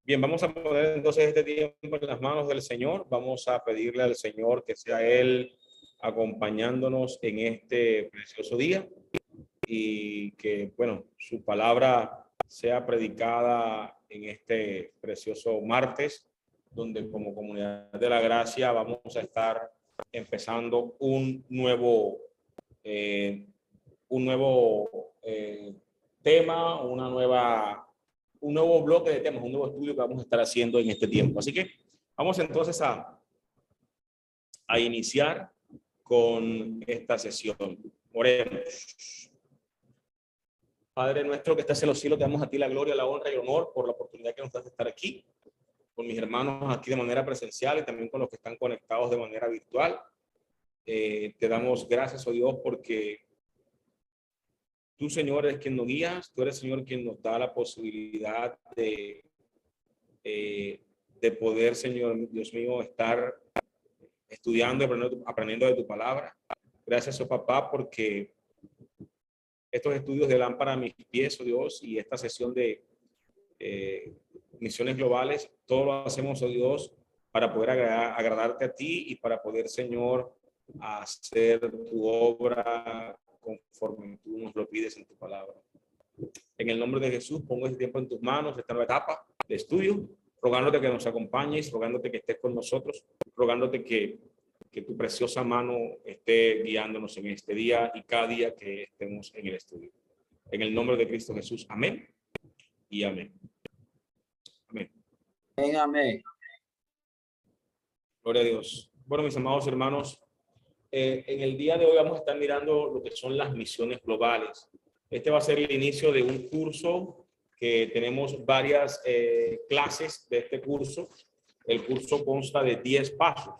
Bien, vamos a poner entonces este tiempo en las manos del Señor. Vamos a pedirle al Señor que sea Él acompañándonos en este precioso día y que, bueno, su palabra sea predicada en este precioso martes, donde como comunidad de la gracia vamos a estar empezando un nuevo tema, un nuevo bloque de temas, un nuevo estudio que vamos a estar haciendo en este tiempo. Así que vamos entonces a iniciar con esta sesión. Oremos. Padre nuestro que estás en los cielos, te damos a ti la gloria, la honra y el honor por la oportunidad que nos das de estar aquí, con mis hermanos aquí de manera presencial y también con los que están conectados de manera virtual. Te damos gracias, oh Dios, porque tú, Señor, eres quien nos guías, tú eres, Señor, quien nos da la posibilidad de poder, Señor, Dios mío, estar estudiando y aprendiendo de tu palabra. Gracias, oh Papá, porque estos estudios de lámpara a mis pies, oh Dios, y esta sesión de misiones globales, todo lo hacemos, oh Dios, para poder agradarte a ti y para poder, Señor, hacer tu obra conforme tú nos lo pides en tu palabra. En el nombre de Jesús, pongo este tiempo en tus manos, esta nueva etapa de estudio, rogándote que nos acompañes, rogándote que estés con nosotros, rogándote que tu preciosa mano esté guiándonos en este día y cada día que estemos en el estudio. En el nombre de Cristo Jesús, amén y amén. Amén. Amén, amén. Gloria a Dios. Bueno, mis amados hermanos, en el día de hoy vamos a estar mirando lo que son las misiones globales. Este va a ser el inicio de un curso que tenemos varias clases de este curso. El curso consta de 10 pasos.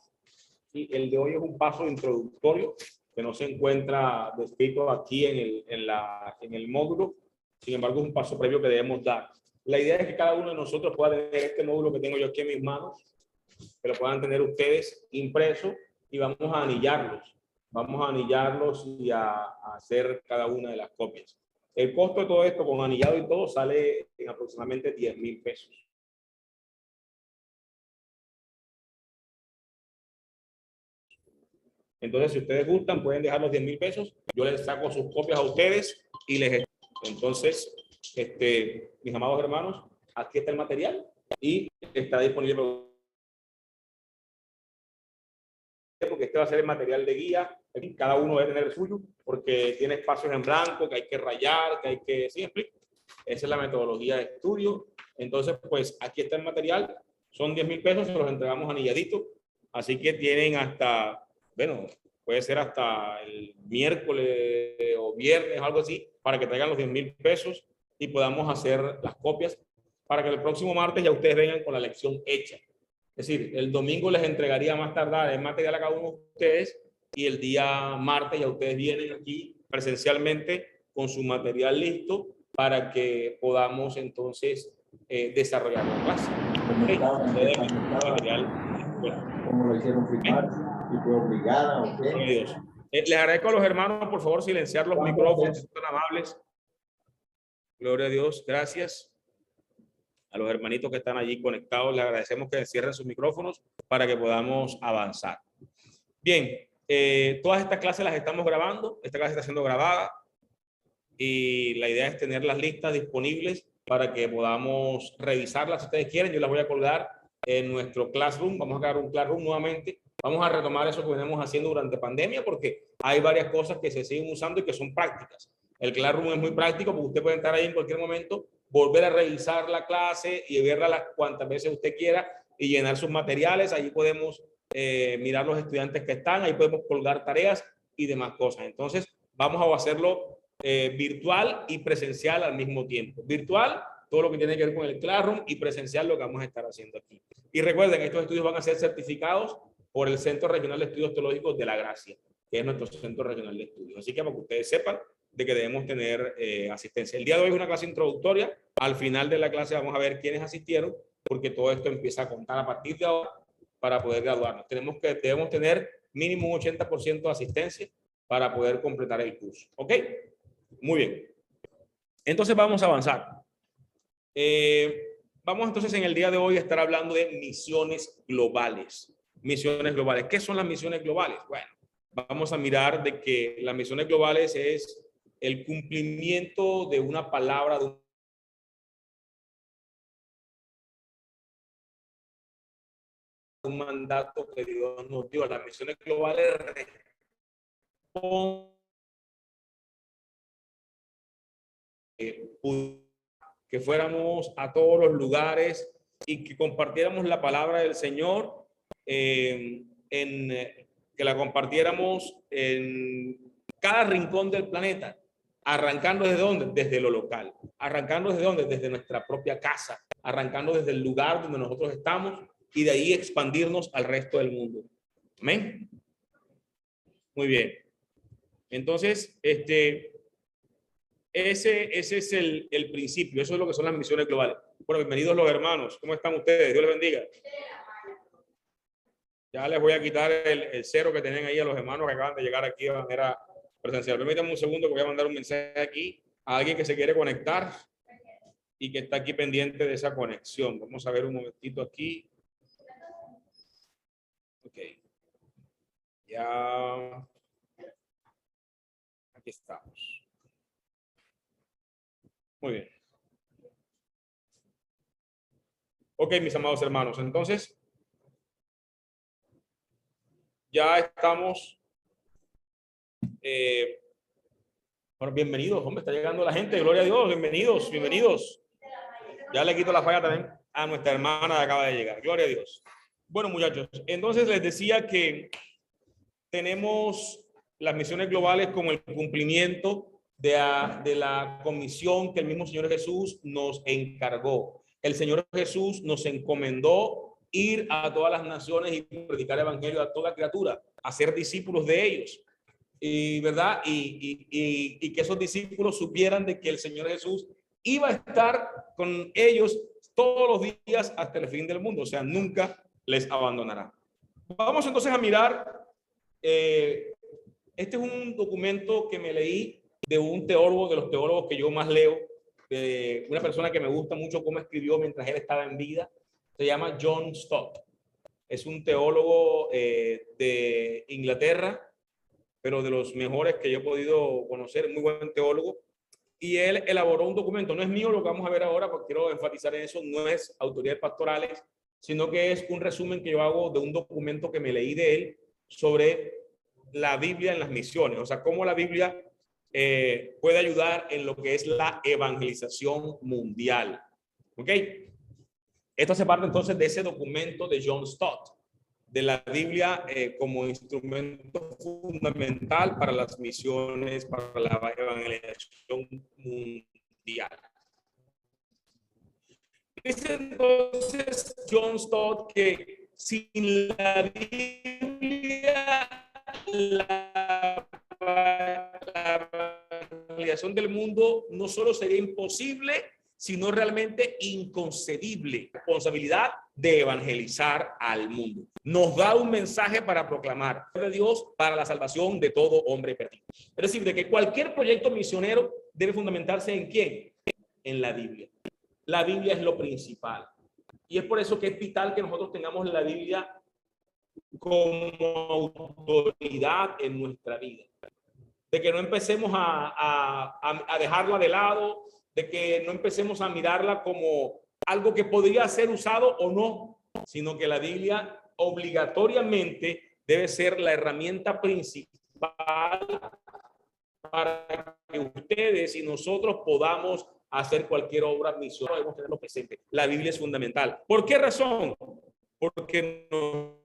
Y el de hoy es un paso introductorio que no se encuentra descrito aquí en el módulo. Sin embargo, es un paso previo que debemos dar. La idea es que cada uno de nosotros pueda tener este módulo que tengo yo aquí en mis manos, que lo puedan tener ustedes impreso y vamos a anillarlos. Vamos a anillarlos y a hacer cada una de las copias. El costo de todo esto con anillado y todo sale en aproximadamente 10,000 pesos. Entonces, si ustedes gustan, pueden dejar los 10,000 pesos. Yo les saco sus copias a ustedes y les... Entonces, mis amados hermanos, aquí está el material y está disponible porque este va a ser el material de guía. Cada uno debe tener el suyo porque tiene espacios en blanco que hay que rayar, que hay que... ¿Sí explico? Esa es la metodología de estudio. Entonces, pues aquí está el material. Son 10,000 pesos, se los entregamos anilladitos. Así que tienen hasta... Bueno, puede ser hasta el miércoles o viernes, algo así, para que traigan los 10,000 pesos y podamos hacer las copias para que el próximo martes ya ustedes vengan con la lección hecha. Es decir, el domingo les entregaría más tardar el material a cada uno de ustedes y el día martes ya ustedes vienen aquí presencialmente con su material listo para que podamos entonces desarrollar la clase. Como lo hicieron firmar. Y fue obligada, ¿ok? Les agradezco a los hermanos, por favor, silenciar los micrófonos, son tan amables. Gloria a Dios, gracias. A los hermanitos que están allí conectados, les agradecemos que cierren sus micrófonos para que podamos avanzar. Bien, todas estas clases las estamos grabando, esta clase está siendo grabada y la idea es tenerlas listas disponibles para que podamos revisarlas si ustedes quieren. Yo las voy a colgar en nuestro Classroom, vamos a crear un Classroom nuevamente. Vamos a retomar eso que venimos haciendo durante pandemia porque hay varias cosas que se siguen usando y que son prácticas. El Classroom es muy práctico porque usted puede estar ahí en cualquier momento, volver a revisar la clase y verla las cuantas veces usted quiera y llenar sus materiales. Ahí podemos mirar los estudiantes que están, ahí podemos colgar tareas y demás cosas. Entonces, vamos a hacerlo virtual y presencial al mismo tiempo. Virtual, todo lo que tiene que ver con el Classroom, y presencial, lo que vamos a estar haciendo aquí. Y recuerden, estos estudios van a ser certificados por el Centro Regional de Estudios Teológicos de la Gracia, que es nuestro Centro Regional de Estudios. Así que para que ustedes sepan de que debemos tener asistencia. El día de hoy es una clase introductoria. Al final de la clase vamos a ver quiénes asistieron, porque todo esto empieza a contar a partir de ahora para poder graduarnos. Debemos tener mínimo un 80% de asistencia para poder completar el curso. ¿Ok? Muy bien. Entonces vamos a avanzar. vamos entonces en el día de hoy a estar hablando de misiones globales. Misiones globales. ¿Qué son las misiones globales? Bueno, vamos a mirar de que las misiones globales es el cumplimiento de una palabra, de un mandato que Dios nos dio. Las misiones globales que fuéramos a todos los lugares y que compartiéramos la palabra del Señor, que la compartiéramos en cada rincón del planeta, arrancando desde dónde, desde lo local, arrancando desde dónde, desde nuestra propia casa, arrancando desde el lugar donde nosotros estamos y de ahí expandirnos al resto del mundo. Amén. Muy bien. Entonces, ese es el principio, eso es lo que son las misiones globales. Bueno, bienvenidos los hermanos, ¿cómo están ustedes? Dios les bendiga. Ya les voy a quitar el cero que tienen ahí a los hermanos que acaban de llegar aquí de manera presencial. Permítanme un segundo que voy a mandar un mensaje aquí a alguien que se quiere conectar y que está aquí pendiente de esa conexión. Vamos a ver un momentito aquí. Ok. Ya. Aquí estamos. Muy bien. Ok, mis amados hermanos, entonces ya estamos. Bueno, bienvenidos, hombre, está llegando la gente, gloria a Dios, bienvenidos, bienvenidos. Ya le quito la falla también a nuestra hermana que acaba de llegar, gloria a Dios. Bueno, muchachos, entonces les decía que tenemos las misiones globales como el cumplimiento de la comisión que el mismo Señor Jesús nos encargó. El Señor Jesús nos encomendó ir a todas las naciones y predicar el evangelio a toda criatura, a ser discípulos de ellos. Y verdad, y que esos discípulos supieran de que el Señor Jesús iba a estar con ellos todos los días hasta el fin del mundo, o sea, nunca les abandonará. Vamos entonces a mirar, este es un documento que me leí de un teólogo, de los teólogos que yo más leo, de una persona que me gusta mucho cómo escribió mientras él estaba en vida, se llama John Stott, es un teólogo de Inglaterra, pero de los mejores que yo he podido conocer, muy buen teólogo, y él elaboró un documento, no es mío lo que vamos a ver ahora, porque quiero enfatizar en eso, no es autoridades pastorales, sino que es un resumen que yo hago de un documento que me leí de él sobre la Biblia en las misiones, o sea, cómo la Biblia puede ayudar en lo que es la evangelización mundial. ¿Ok? Esto hace parte entonces de ese documento de John Stott, de la Biblia como instrumento fundamental para las misiones, para la evangelización mundial. Dice entonces John Stott que sin la Biblia la evangelización del mundo no solo sería imposible, sino realmente inconcebible. Responsabilidad de evangelizar al mundo. Nos da un mensaje para proclamar de Dios para la salvación de todo hombre perdido. Es decir, de que cualquier proyecto misionero debe fundamentarse en ¿quién? En la Biblia. La Biblia es lo principal. Y es por eso que es vital que nosotros tengamos la Biblia como autoridad en nuestra vida. De que no empecemos a dejarla de lado, de que no empecemos a mirarla como algo que podría ser usado o no, sino que la Biblia obligatoriamente debe ser la herramienta principal para que ustedes y nosotros podamos hacer cualquier obra misionera. Debemos tenerlo presente. La Biblia es fundamental. ¿Por qué razón? Porque nos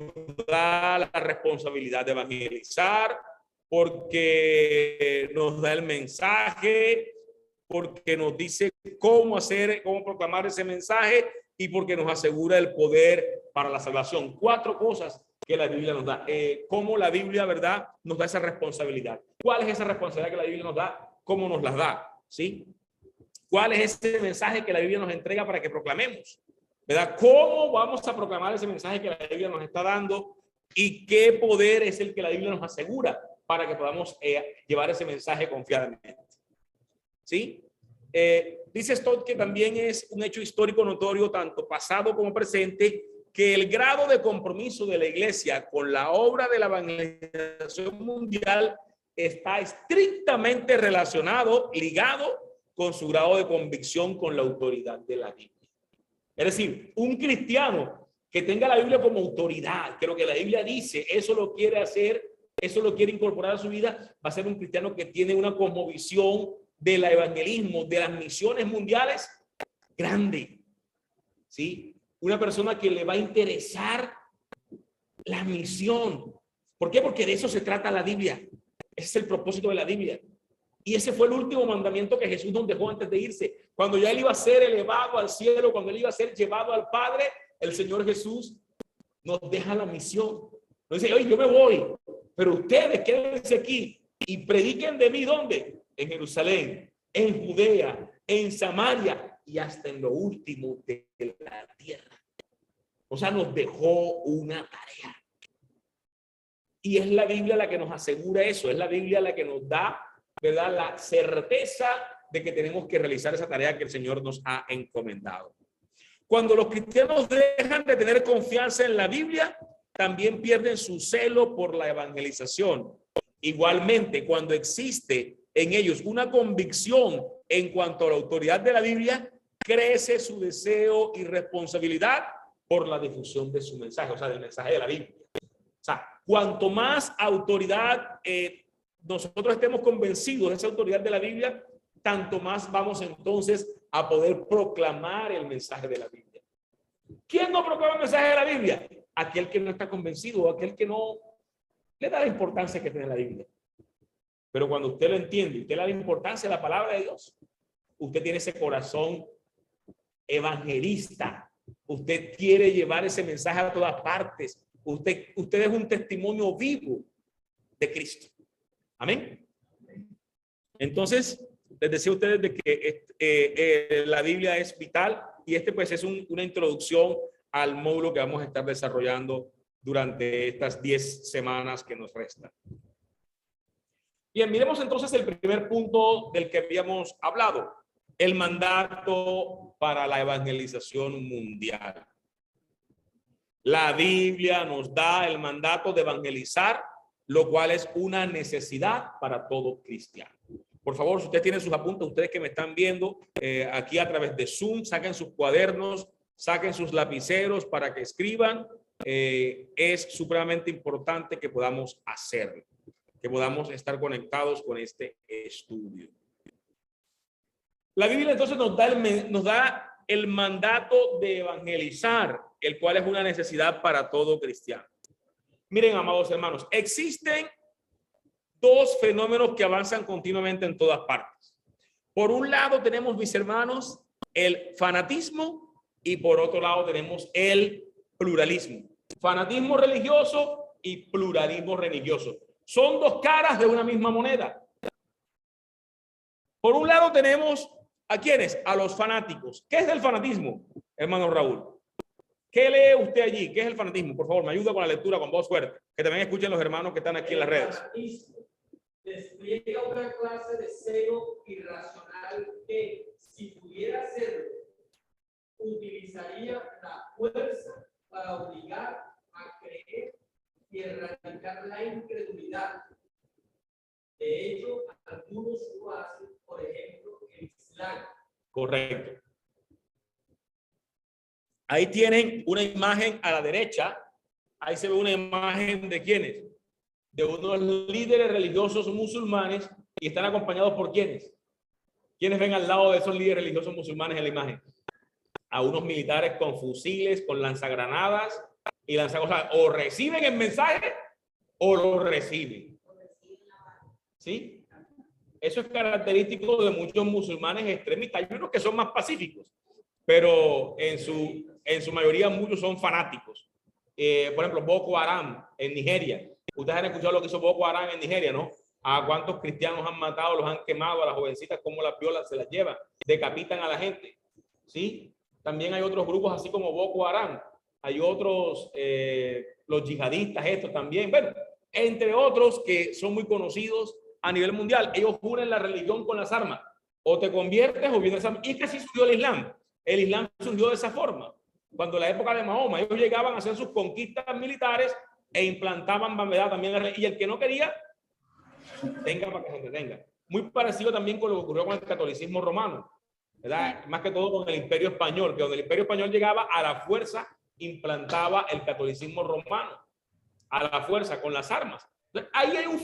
da la responsabilidad de evangelizar, porque nos da el mensaje, porque nos dice cómo hacer, cómo proclamar ese mensaje y porque nos asegura el poder para la salvación. 4 cosas que la Biblia nos da. Cómo la Biblia, ¿verdad?, nos da esa responsabilidad. ¿Cuál es esa responsabilidad que la Biblia nos da? ¿Cómo nos las da? ¿Sí? ¿Cuál es ese mensaje que la Biblia nos entrega para que proclamemos? ¿Verdad? ¿Cómo vamos a proclamar ese mensaje que la Biblia nos está dando? ¿Y qué poder es el que la Biblia nos asegura para que podamos llevar ese mensaje confiadamente? ¿Sí? Dice Stott que también es un hecho histórico notorio, tanto pasado como presente, que el grado de compromiso de la Iglesia con la obra de la evangelización mundial está estrictamente relacionado, ligado con su grado de convicción con la autoridad de la Biblia. Es decir, un cristiano que tenga la Biblia como autoridad, que lo que la Biblia dice, eso lo quiere hacer, eso lo quiere incorporar a su vida, va a ser un cristiano que tiene una cosmovisión del evangelismo, de las misiones mundiales, grande, ¿sí? Una persona que le va a interesar la misión. ¿Por qué? Porque de eso se trata la Biblia. Ese es el propósito de la Biblia. Y ese fue el último mandamiento que Jesús nos dejó antes de irse. Cuando ya él iba a ser elevado al cielo, cuando él iba a ser llevado al Padre, el Señor Jesús nos deja la misión. Nos dice, oye, yo me voy, pero ustedes quédense aquí y prediquen de mí, ¿dónde? En Jerusalén, en Judea, en Samaria y hasta en lo último de la tierra. O sea, nos dejó una tarea. Y es la Biblia la que nos asegura eso, es la Biblia la que nos da, ¿verdad?, la certeza de que tenemos que realizar esa tarea que el Señor nos ha encomendado. Cuando los cristianos dejan de tener confianza en la Biblia, también pierden su celo por la evangelización. Igualmente, cuando existe en ellos una convicción en cuanto a la autoridad de la Biblia, crece su deseo y responsabilidad por la difusión de su mensaje, o sea, del mensaje de la Biblia. O sea, cuanto más autoridad nosotros estemos convencidos de esa autoridad de la Biblia, tanto más vamos entonces a poder proclamar el mensaje de la Biblia. ¿Quién no proclama el mensaje de la Biblia? Aquel que no está convencido, aquel que no le da la importancia que tiene la Biblia. Pero cuando usted lo entiende, usted le da la importancia a la palabra de Dios, usted tiene ese corazón evangelista, usted quiere llevar ese mensaje a todas partes, usted es un testimonio vivo de Cristo. Amén. Entonces, les decía a ustedes de que la Biblia es vital y pues es una introducción al módulo que vamos a estar desarrollando durante estas 10 semanas que nos restan. Bien, miremos entonces el primer punto del que habíamos hablado, el mandato para la evangelización mundial. La Biblia nos da el mandato de evangelizar, lo cual es una necesidad para todo cristiano. Por favor, si ustedes tienen sus apuntes, ustedes que me están viendo aquí a través de Zoom, saquen sus cuadernos, saquen sus lapiceros para que escriban. Es supremamente importante que podamos hacerlo, que podamos estar conectados con este estudio. La Biblia entonces nos da el mandato de evangelizar, el cual es una necesidad para todo cristiano. Miren, amados hermanos, existen dos fenómenos que avanzan continuamente en todas partes. Por un lado tenemos, mis hermanos, el fanatismo y por otro lado tenemos el pluralismo. Fanatismo religioso y pluralismo religioso. Son dos caras de una misma moneda. Por un lado tenemos ¿a quiénes? A los fanáticos. ¿Qué es el fanatismo, hermano Raúl? ¿Qué lee usted allí? ¿Qué es el fanatismo? Por favor, me ayuda con la lectura con voz fuerte. Que también escuchen los hermanos que están aquí en las redes. Despliega una clase de celo irracional que, si pudiera hacerlo, utilizaría la fuerza para obligar a creer y erradicar la incredulidad. De hecho, algunos lo hacen, por ejemplo, en Islam. Correcto. Ahí tienen una imagen a la derecha. Ahí se ve una imagen de ¿quiénes? De unos líderes religiosos musulmanes y están acompañados por ¿quiénes? ¿Quiénes ven al lado de esos líderes religiosos musulmanes en la imagen? A unos militares con fusiles, con lanzagranadas y lanzagosas. O reciben el mensaje o lo reciben. ¿Sí? Eso es característico de muchos musulmanes extremistas. Hay unos que son más pacíficos, pero en su mayoría muchos son fanáticos. Por ejemplo, Boko Haram en Nigeria. Ustedes han escuchado lo que hizo Boko Haram en Nigeria, ¿no? A cuántos cristianos han matado, los han quemado, a las jovencitas, cómo las violan, se las llevan, decapitan a la gente. ¿Sí? También hay otros grupos así como Boko Haram. Hay otros, los yihadistas, estos también. Bueno, entre otros que son muy conocidos a nivel mundial. Ellos unen la religión con las armas. O te conviertes o vienes a... Y es que así surgió el Islam. El Islam surgió de esa forma. Cuando en la época de Mahoma, ellos llegaban a hacer sus conquistas militares e implantaban ¿verdad? También y el que no quería, venga para que se entretenga. Muy parecido también con lo que ocurrió con el catolicismo romano, ¿verdad? Más que todo con el Imperio Español, que donde el Imperio Español llegaba a la fuerza, implantaba el catolicismo romano, a la fuerza, con las armas. Entonces, ahí hay un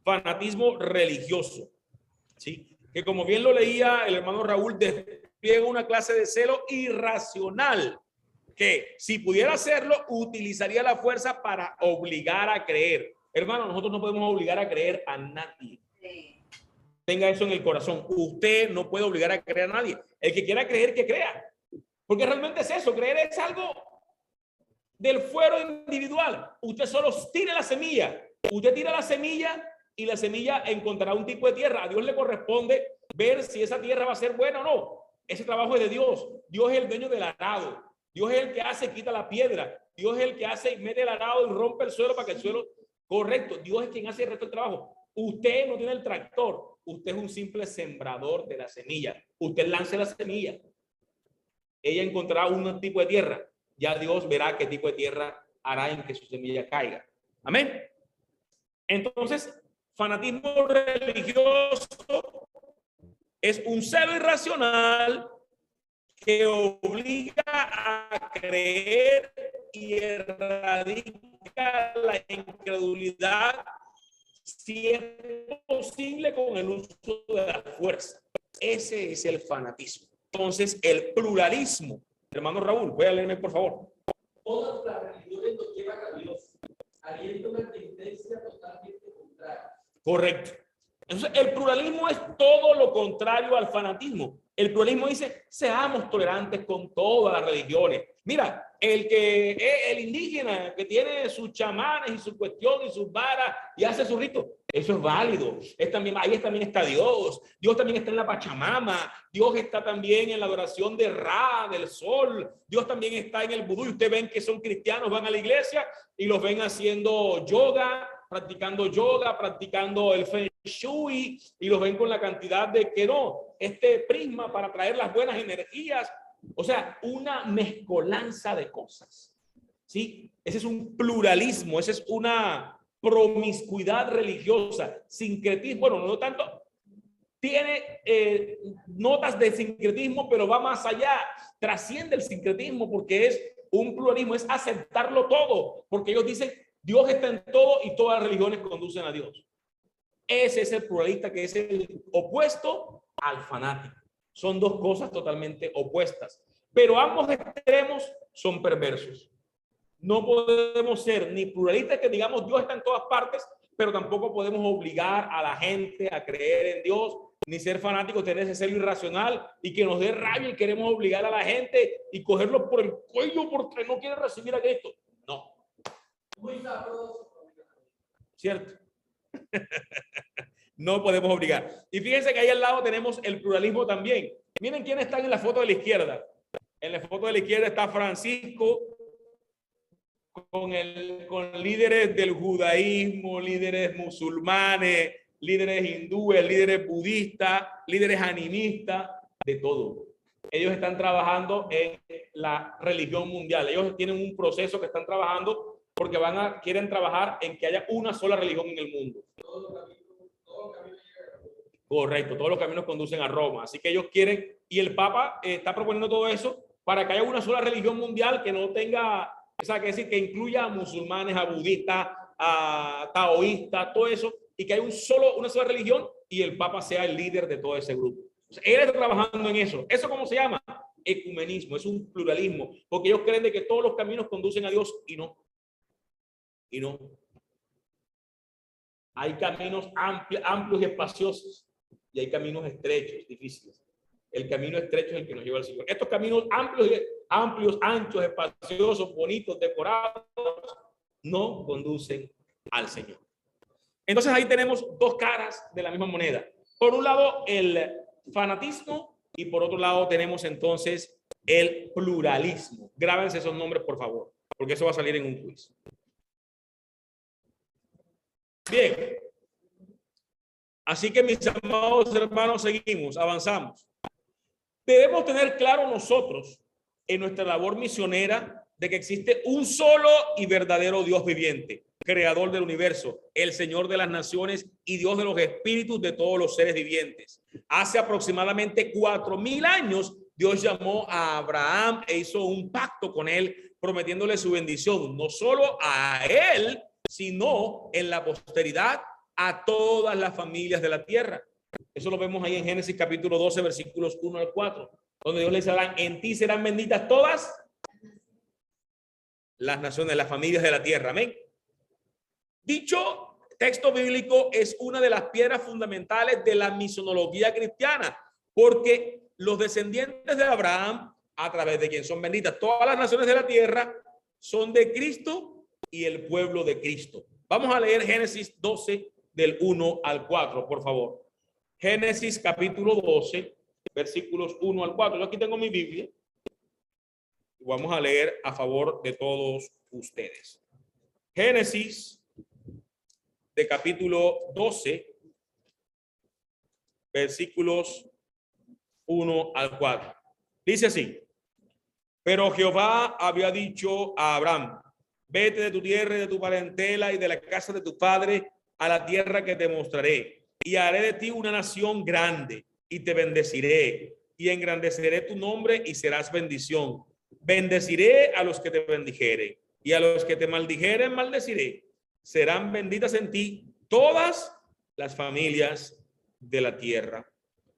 fanatismo religioso, ¿sí? Que como bien lo leía el hermano Raúl, despliega una clase de celo irracional, que si pudiera hacerlo, utilizaría la fuerza para obligar a creer. Hermano, nosotros no podemos obligar a creer a nadie. Tenga eso en el corazón. Usted no puede obligar a creer a nadie. El que quiera creer, que crea. Porque realmente es eso. Creer es algo del fuero individual. Usted solo tire la semilla. Usted tira la semilla y la semilla encontrará un tipo de tierra. A Dios le corresponde ver si esa tierra va a ser buena o no. Ese trabajo es de Dios. Dios es el dueño del arado. Dios es el que hace, quita la piedra. Dios es el que hace y mete el arado y rompe el suelo para que el suelo... Correcto. Dios es quien hace el resto del trabajo. Usted no tiene el tractor. Usted es un simple sembrador de la semilla. Usted lance la semilla. Ella encontrará un tipo de tierra. Ya Dios verá qué tipo de tierra hará en que su semilla caiga. Amén. Entonces, fanatismo religioso es un celo irracional que obliga a creer y erradica la incredulidad si es posible con el uso de la fuerza. Ese es el fanatismo. Entonces, el pluralismo. Hermano Raúl, voy a leerme, por favor. Todas las religiones nos llevan a Dios, habiendo una tendencia totalmente contraria. Correcto. Entonces, el pluralismo es todo lo contrario al fanatismo. El pluralismo dice, seamos tolerantes con todas las religiones. Mira, el indígena que tiene sus chamanes y su cuestión y sus varas y hace su rito, eso es válido. Ahí también está Dios. Dios también está en la Pachamama. Dios está también en la adoración de Ra, del sol. Dios también está en el vudú. Y ustedes ven que son cristianos, van a la iglesia y los ven haciendo yoga, practicando el Feng Shui, y los ven con la cantidad de que no, este prisma para traer las buenas energías. O sea, una mezcolanza de cosas. ¿Sí? Ese es un pluralismo, esa es una promiscuidad religiosa, sincretismo. Bueno, no tanto, tiene notas de sincretismo, pero va más allá, trasciende el sincretismo porque es un pluralismo, es aceptarlo todo, porque ellos dicen, Dios está en todo y todas las religiones conducen a Dios. Ese es el pluralista, que es el opuesto al fanático. Son dos cosas totalmente opuestas, pero ambos extremos son perversos. No podemos ser ni pluralistas que digamos Dios está en todas partes, pero tampoco podemos obligar a la gente a creer en Dios, ni ser fanáticos, tener ese celo irracional y que nos dé rabia y queremos obligar a la gente y cogerlos por el cuello porque no quieren recibir a Cristo. No. Muy sabroso. ¿Cierto? No podemos obligar. Y fíjense que ahí al lado tenemos el pluralismo también. Miren quiénes están en la foto de la izquierda. En la foto de la izquierda está Francisco con líderes del judaísmo, líderes musulmanes, líderes hindúes, líderes budistas, líderes animistas, de todo. Ellos están trabajando en la religión mundial. Ellos tienen un proceso que están trabajando porque quieren trabajar en que haya una sola religión en el mundo. Correcto, todos los caminos conducen a Roma. Así que ellos quieren, y el Papa está proponiendo todo eso para que haya una sola religión mundial que no tenga, o sea, que decir, que incluya a musulmanes, a budistas, a taoístas, todo eso, y que haya una sola religión y el Papa sea el líder de todo ese grupo. O sea, él está trabajando en eso. ¿Eso cómo se llama? Ecumenismo, es un pluralismo, porque ellos creen de que todos los caminos conducen a Dios y no. Y no. Hay caminos amplios y espaciosos y hay caminos estrechos, difíciles. El camino estrecho es el que nos lleva al Señor. Estos caminos amplios, anchos, espaciosos, bonitos, decorados, no conducen al Señor. Entonces ahí tenemos dos caras de la misma moneda. Por un lado, el fanatismo y por otro lado tenemos entonces el pluralismo. Grábense esos nombres, por favor, porque eso va a salir en un quiz. Bien. Así que, mis amados hermanos, seguimos, avanzamos. Debemos tener claro nosotros en nuestra labor misionera de que existe un solo y verdadero Dios viviente, creador del universo, el Señor de las naciones y Dios de los espíritus de todos los seres vivientes. Hace aproximadamente 4000 años, Dios llamó a Abraham e hizo un pacto con él, prometiéndole su bendición, no solo a él, sino en la posteridad a todas las familias de la tierra. Eso lo vemos ahí en Génesis capítulo 12, versículos 1 al 4, donde Dios le dice a Abraham, en ti serán benditas todas las naciones, las familias de la tierra. Amén. Dicho texto bíblico es una de las piedras fundamentales de la misionología cristiana, porque los descendientes de Abraham, a través de quien son benditas todas las naciones de la tierra, son de Cristo y el pueblo de Cristo. Vamos a leer Génesis 12 del 1 al 4, por favor. Génesis capítulo 12, versículos 1 al 4. Yo aquí tengo mi Biblia y vamos a leer a favor de todos ustedes. Génesis de capítulo 12, versículos 1 al 4. Dice así: pero Jehová había dicho a Abraham, vete de tu tierra y de tu parentela y de la casa de tu padre a la tierra que te mostraré, y haré de ti una nación grande, y te bendeciré, y engrandeceré tu nombre, y serás bendición. Bendeciré a los que te bendijeren, y a los que te maldijeren maldeciré. Serán benditas en ti todas las familias de la tierra.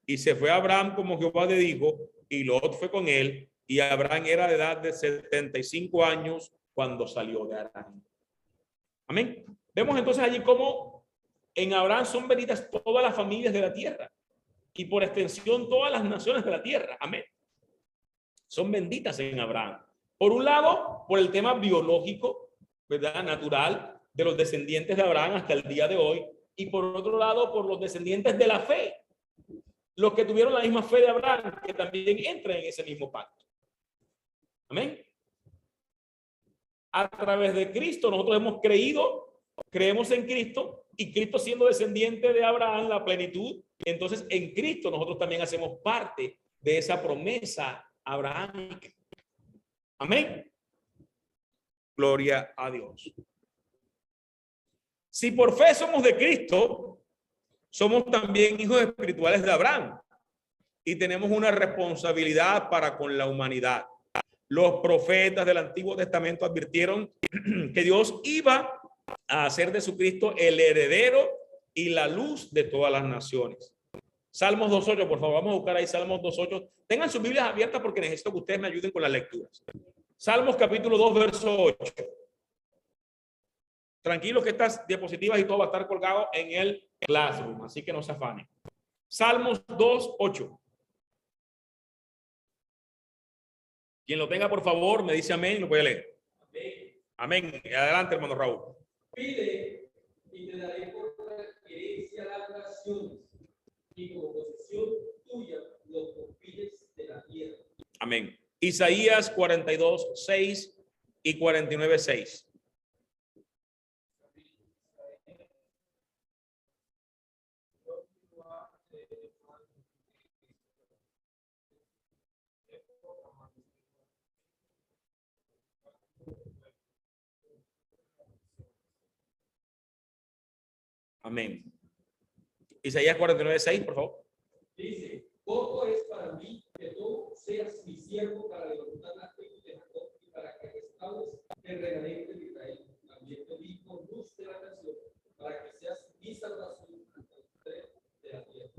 Y se fue Abraham como Jehová le dijo, y Lot fue con él, y Abraham era de edad de 75 años cuando salió de Harán. Amén. Vemos entonces allí cómo en Abraham son benditas todas las familias de la tierra y por extensión todas las naciones de la tierra. Amén. Son benditas en Abraham. Por un lado, por el tema biológico, ¿verdad? Natural de los descendientes de Abraham hasta el día de hoy. Y por otro lado, por los descendientes de la fe. Los que tuvieron la misma fe de Abraham, que también entran en ese mismo pacto. Amén. A través de Cristo nosotros hemos creído, creemos en Cristo, y Cristo siendo descendiente de Abraham, la plenitud, entonces en Cristo nosotros también hacemos parte de esa promesa abrahámica. Amén. Gloria a Dios. Si por fe somos de Cristo, somos también hijos espirituales de Abraham y tenemos una responsabilidad para con la humanidad. Los profetas del Antiguo Testamento advirtieron que Dios iba a hacer de su Cristo el heredero y la luz de todas las naciones. Salmos 2.8, por favor, vamos a buscar ahí Salmos 2.8. Tengan sus Biblias abiertas porque necesito que ustedes me ayuden con las lecturas. Salmos capítulo 2, verso 8. Tranquilos que estas diapositivas y todo va a estar colgado en el Classroom, así que no se afanen. Salmos 2.8. Quien lo tenga, por favor, me dice amén, lo puede leer. Amén. Adelante, hermano Raúl. Pide y te daré por herencia las naciones y como posesión tuya los confines de la tierra. Amén. Isaías 42:6 y 49:6. Amén. Isaías 49:6, por favor. Dice, poco es para mí que tú seas mi siervo para levantar las tribus de Jacob y para que restaures el remanente de Israel. También te di con luz de la nación para que seas mi salvación de la tierra.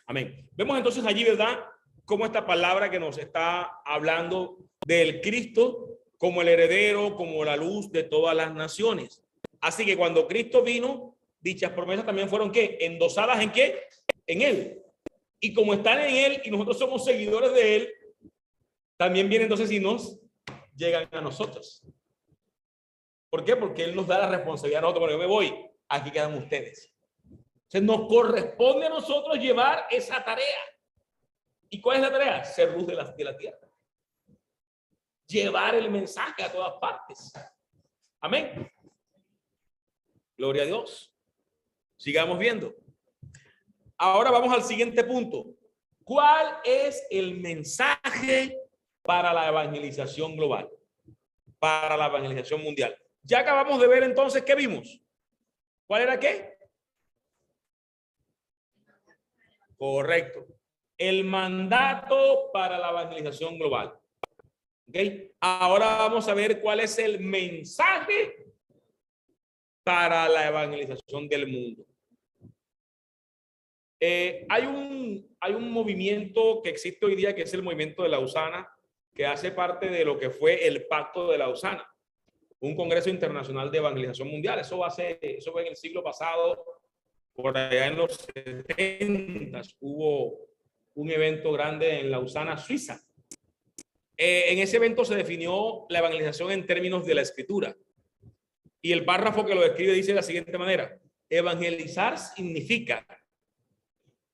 Amén. Vemos entonces allí, ¿verdad?, cómo esta palabra que nos está hablando del Cristo como el heredero, como la luz de todas las naciones. Así que cuando Cristo vino, dichas promesas también fueron ¿qué? Endosadas ¿en qué? En él. Y como están en él y nosotros somos seguidores de él, también vienen entonces y nos llegan a nosotros. ¿Por qué? Porque él nos da la responsabilidad a nosotros. Bueno, yo me voy, aquí quedan ustedes. Entonces nos corresponde a nosotros llevar esa tarea. ¿Y cuál es la tarea? Ser luz de la tierra. Llevar el mensaje a todas partes. Amén. Gloria a Dios. Sigamos viendo. Ahora vamos al siguiente punto. ¿Cuál es el mensaje para la evangelización global? Para la evangelización mundial. Ya acabamos de ver entonces, ¿qué vimos? ¿Cuál era qué? Correcto. El mandato para la evangelización global. ¿Ok? Ahora vamos a ver cuál es el mensaje para la evangelización del mundo. Hay un movimiento que existe hoy día que es el movimiento de Lausana, que hace parte de lo que fue el Pacto de Lausana, un congreso internacional de evangelización mundial. Eso fue en el siglo pasado, por allá en los 70 hubo un evento grande en Lausana, Suiza. En ese evento se definió la evangelización en términos de la escritura. Y el párrafo que lo describe dice de la siguiente manera: evangelizar significa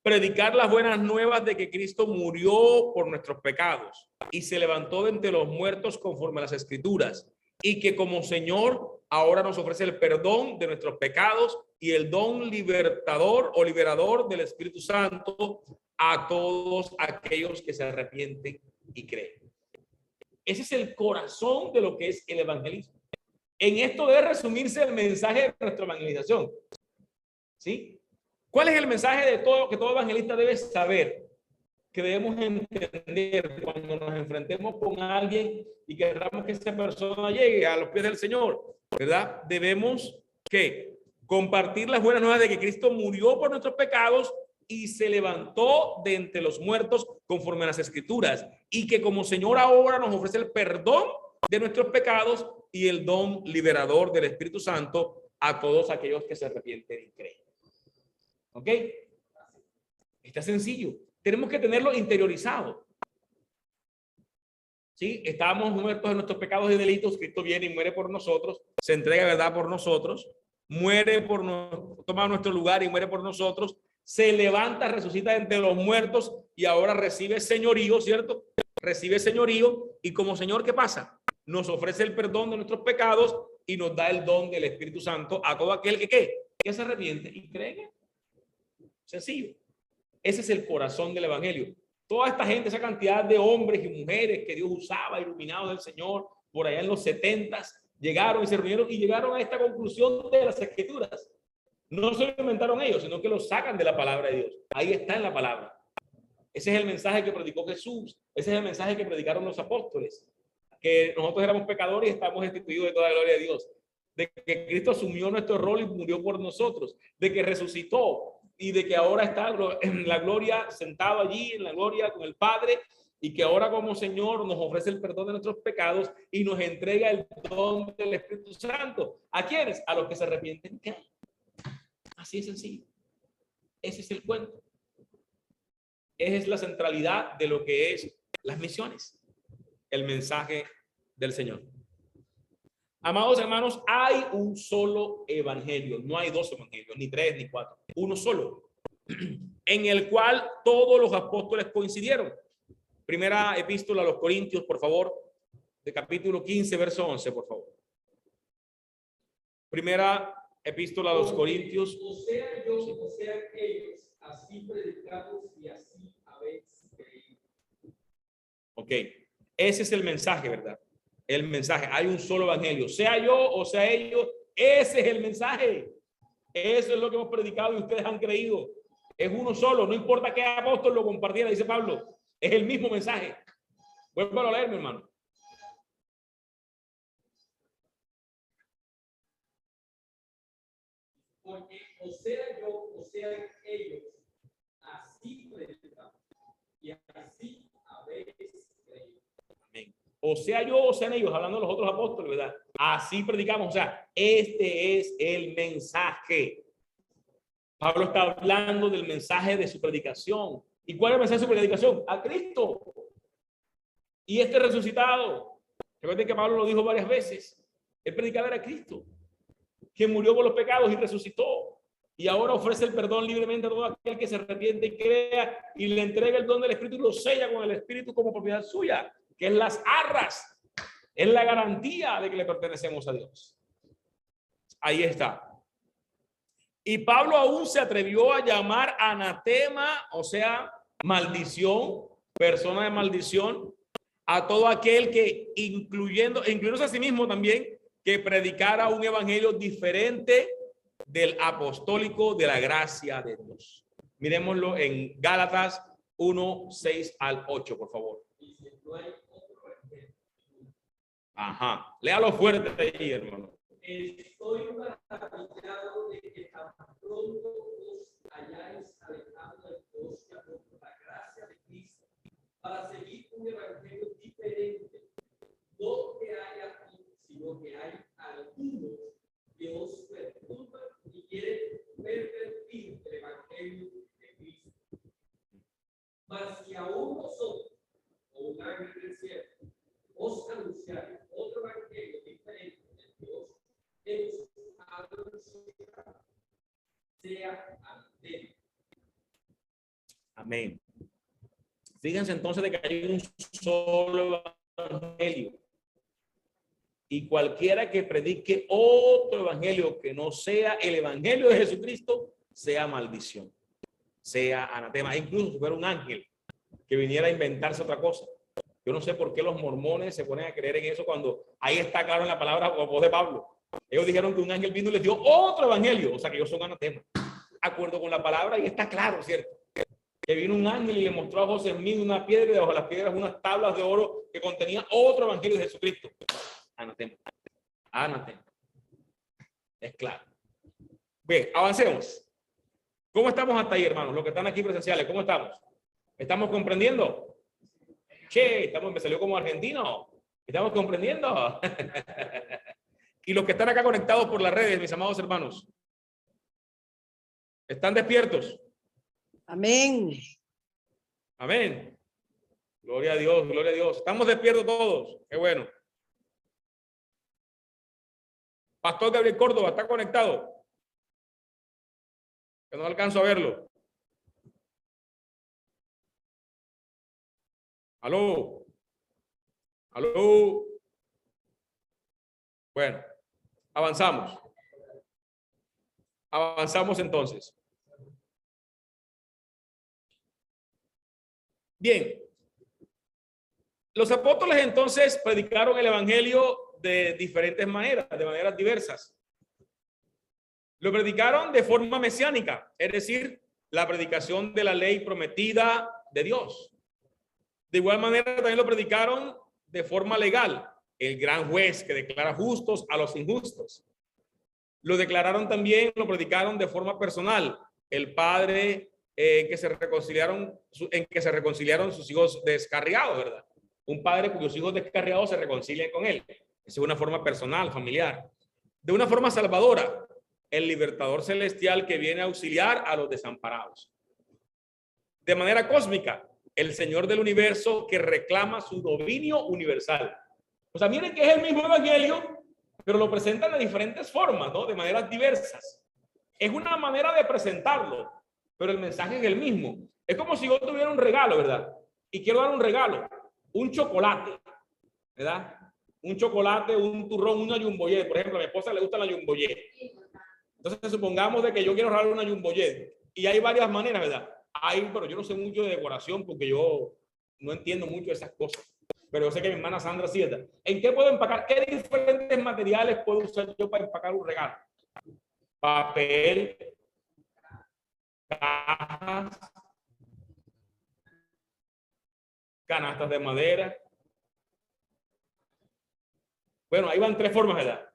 predicar las buenas nuevas de que Cristo murió por nuestros pecados y se levantó de entre los muertos conforme a las escrituras, y que como Señor ahora nos ofrece el perdón de nuestros pecados y el don libertador o liberador del Espíritu Santo a todos aquellos que se arrepienten y creen. Ese es el corazón de lo que es el evangelismo. En esto debe resumirse el mensaje de nuestra evangelización. ¿Sí? ¿Cuál es el mensaje de todo que todo evangelista debe saber? Que debemos entender cuando nos enfrentemos con alguien y queramos que esa persona llegue a los pies del Señor, ¿verdad? Debemos que compartir las buenas nuevas de que Cristo murió por nuestros pecados y se levantó de entre los muertos conforme a las escrituras, y que como Señor ahora nos ofrece el perdón de nuestros pecados y el don liberador del Espíritu Santo a todos aquellos que se arrepienten y creen. ¿Ok? Está sencillo. Tenemos que tenerlo interiorizado. ¿Sí? Estábamos muertos en nuestros pecados y delitos. Cristo viene y muere por nosotros. Se entrega, ¿verdad?, por nosotros. Muere toma nuestro lugar y muere por nosotros. Se levanta, resucita entre los muertos y ahora recibe señorío, ¿cierto? Recibe señorío, y como Señor, ¿qué pasa? Nos ofrece el perdón de nuestros pecados y nos da el don del Espíritu Santo a todo aquel que ¿qué? Que se arrepiente y cree. Sencillo. Ese es el corazón del evangelio. Toda esta gente, esa cantidad de hombres y mujeres que Dios usaba, iluminados del Señor, por allá en los 70s, llegaron y se reunieron y llegaron a esta conclusión de las escrituras. No se lo inventaron ellos, sino que lo sacan de la palabra de Dios. Ahí está en la palabra. Ese es el mensaje que predicó Jesús. Ese es el mensaje que predicaron los apóstoles. Que nosotros éramos pecadores y estamos destituidos de toda la gloria de Dios. De que Cristo asumió nuestro rol y murió por nosotros. De que resucitó y de que ahora está en la gloria, sentado allí en la gloria con el Padre, y que ahora como Señor nos ofrece el perdón de nuestros pecados y nos entrega el don del Espíritu Santo. ¿A quiénes? A los que se arrepienten. ¿Qué? Así es sencillo. Ese es el cuento. Esa es la centralidad de lo que es las misiones, el mensaje del Señor. Amados hermanos, hay un solo evangelio, no hay dos evangelios, ni tres, ni cuatro, uno solo, en el cual todos los apóstoles coincidieron. Primera epístola a los Corintios, por favor, de capítulo 15, verso 11, por favor. Primera epístola a los Corintios. O sea yo, o sea ellos, así predicamos y así habéis creído. Ok, ese es el mensaje, ¿verdad? El mensaje, hay un solo evangelio, sea yo o sea ellos, ese es el mensaje. Eso es lo que hemos predicado y ustedes han creído. Es uno solo, no importa qué apóstol lo compartiera, dice Pablo, es el mismo mensaje. Vuelvo a leer, mi hermano. Porque o sea yo o sea ellos, así predicamos y así habéis creído. Amén. O sea yo o sean ellos, hablando de los otros apóstoles, ¿verdad? Así predicamos, o sea, este es el mensaje. Pablo está hablando del mensaje de su predicación. ¿Y cuál es el mensaje de su predicación? A Cristo. Y este resucitado. Recuerden que Pablo lo dijo varias veces. El predicador era Cristo, que murió por los pecados y resucitó. Y ahora ofrece el perdón libremente a todo aquel que se arrepiente y crea, y le entrega el don del Espíritu y lo sella con el Espíritu como propiedad suya, que es las arras. Es la garantía de que le pertenecemos a Dios. Ahí está. Y Pablo aún se atrevió a llamar anatema, o sea, maldición, persona de maldición, a todo aquel que, incluyéndose a sí mismo también, que predicara un evangelio diferente del apostólico de la gracia de Dios. Miremoslo en Gálatas 1, 6 al 8, por favor. Ajá, léalo fuerte ahí, hermano. Estoy maravillado de que tan pronto os hayáis alejado del Dios que amó por la gracia de Cristo para seguir un evangelio diferente. No que haya, sino que hay algunos que os perturban y quieren pervertir el evangelio de Cristo. Mas si aún vosotros, o un ángel del cielo, os anunciáis otro evangelio diferente de Dios, sea anatema. Amén. Fíjense entonces de que hay un solo evangelio. Y cualquiera que predique otro evangelio que no sea el evangelio de Jesucristo, sea maldición, sea anatema. Incluso si fuera un ángel que viniera a inventarse otra cosa. Yo no sé por qué los mormones se ponen a creer en eso cuando ahí está claro en la palabra o voz de Pablo. Ellos dijeron que un ángel vino y les dio otro evangelio, o sea que ellos son anatema. Acuerdo con la palabra y está claro, ¿cierto? Que vino un ángel y le mostró a José Smith una piedra y debajo de las piedras unas tablas de oro que contenían otro evangelio de Jesucristo. Anatema. Anatema. Es claro. Bien, avancemos. ¿Cómo estamos hasta ahí, hermanos? Los que están aquí presenciales, ¿cómo estamos? ¿Estamos comprendiendo? Che, me salió como argentino. ¿Estamos comprendiendo? Y los que están acá conectados por las redes, mis amados hermanos, ¿están despiertos? Amén. Amén. Gloria a Dios, gloria a Dios. Estamos despiertos todos. Qué bueno. Pastor Gabriel Córdoba, ¿está conectado? Que no alcanzo a verlo. Aló. Aló. Bueno, avanzamos. Avanzamos entonces. Bien. Los apóstoles entonces predicaron el evangelio de diferentes maneras, de maneras diversas. Lo predicaron de forma mesiánica, es decir, la predicación de la ley prometida de Dios. De igual manera también lo predicaron de forma legal, el gran juez que declara justos a los injustos. Lo declararon también, lo predicaron de forma personal, el padre en que se reconciliaron sus hijos descarriados, ¿verdad? Un padre cuyos hijos descarriados se reconcilian con él. Esa es una forma personal, familiar. De una forma salvadora, el libertador celestial que viene a auxiliar a los desamparados. De manera cósmica, el Señor del universo que reclama su dominio universal. O sea, miren que es el mismo evangelio, pero lo presentan de diferentes formas, ¿no? De maneras diversas. Es una manera de presentarlo, pero el mensaje es el mismo. Es como si yo tuviera un regalo, ¿verdad? Y quiero dar un regalo, un chocolate, ¿verdad? Un chocolate, un turrón, una jumboyet. Por ejemplo, a mi esposa le gusta la jumboyet. Entonces, supongamos de que yo quiero regalar una jumboyet. Y hay varias maneras, ¿verdad? Pero yo no sé mucho de decoración porque yo no entiendo mucho de esas cosas. Pero yo sé que mi hermana Sandra sí está. ¿En qué puedo empacar? ¿Qué diferentes materiales puedo usar yo para empacar un regalo? Papel, cajas, canastas de madera. Bueno, ahí van tres formas, ¿verdad?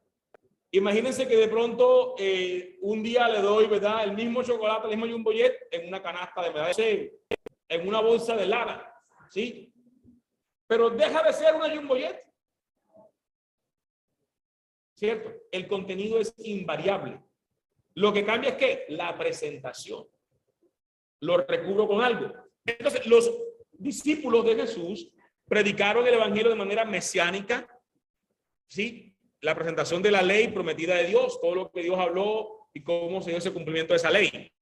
Imagínense que de pronto un día le doy, ¿verdad? El mismo chocolate, el mismo jumboyet en una canasta de madera, en una bolsa de lana, ¿sí? Pero deja de ser una jumboyet, ¿cierto? El contenido es invariable. Lo que cambia es que la presentación lo recubro con algo. Entonces, los discípulos de Jesús predicaron el evangelio de manera mesiánica, ¿sí? La presentación de la ley prometida de Dios, todo lo que Dios habló y cómo se dio ese cumplimiento de esa ley.